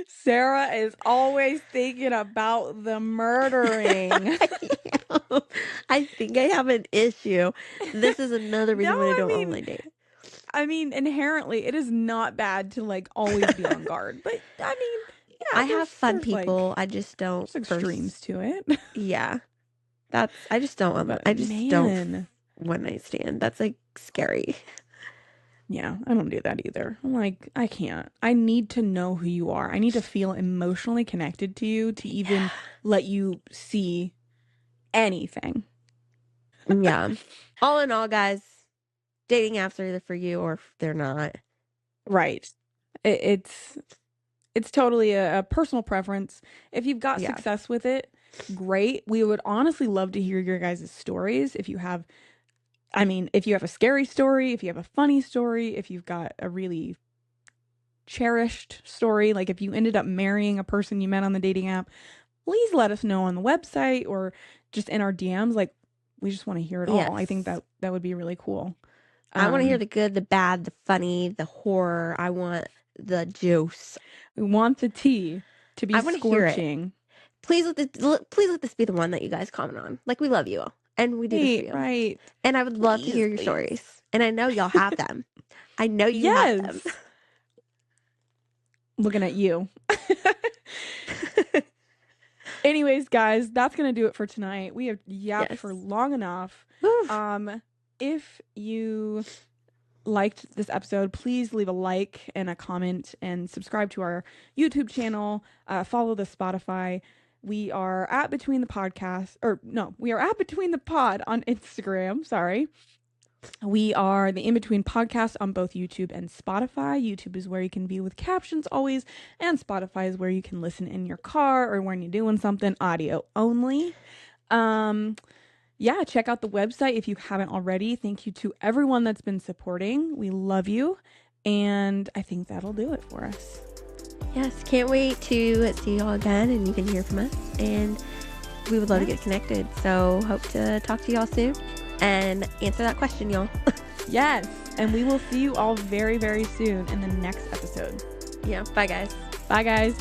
Sarah is always thinking about the murdering. know. I think I have an issue. This is another reason No, why I I don't mean, online date. inherently, it is not bad to like always be on guard. But I mean, yeah, I have fun there's like people. I just don't there's extremes to it. yeah. I just don't want that. But I just don't man, one night stand. That's like scary. yeah, I don't do that either. I'm like, I can't. I need to know who you are. I need to feel emotionally connected to you to even let you see anything. Yeah. All in all, guys, dating apps are either for you or they're not. Right. It's totally a personal preference. If you've got Yeah. success with it, great. We would honestly love to hear your guys' stories. If you have a scary story, if you have a funny story, if you've got a really cherished story, like if you ended up marrying a person you met on the dating app, please let us know on the website or just in our DMs. Like, we just want to hear it all. I think Yes. that would be really cool. I want to hear the good, the bad, the funny, the horror. I want the juice. We want the tea to be I want to hear it. scorching. Please let this be the one that you guys comment on. Like, we love you all. And we do this for you. Right. And I would love to hear your Please. stories. And I know y'all have them. I know you have them. Yes. Looking at you. Anyways, guys, that's gonna do it for tonight. We have yapped Yes. for long enough. Whew. If you liked this episode, please leave a like and a comment and subscribe to our YouTube channel. Follow the Spotify. We are at Between the Podcast, or no, we are at Between the Pod on Instagram. Sorry. We are the In Between Podcast on both YouTube and Spotify. YouTube is where you can view with captions always, and Spotify is where you can listen in your car or when you're doing something audio only. Yeah, check out the website if you haven't already. Thank you to everyone that's been supporting. We love you. And I think that'll do it for us. Yes, can't wait to see y'all again and you can hear from us. And we would love to get connected. So hope to talk to y'all soon and answer that question, y'all. Yes. And we will see you all very, very soon in the next episode. Yeah. Bye, guys. Bye, guys.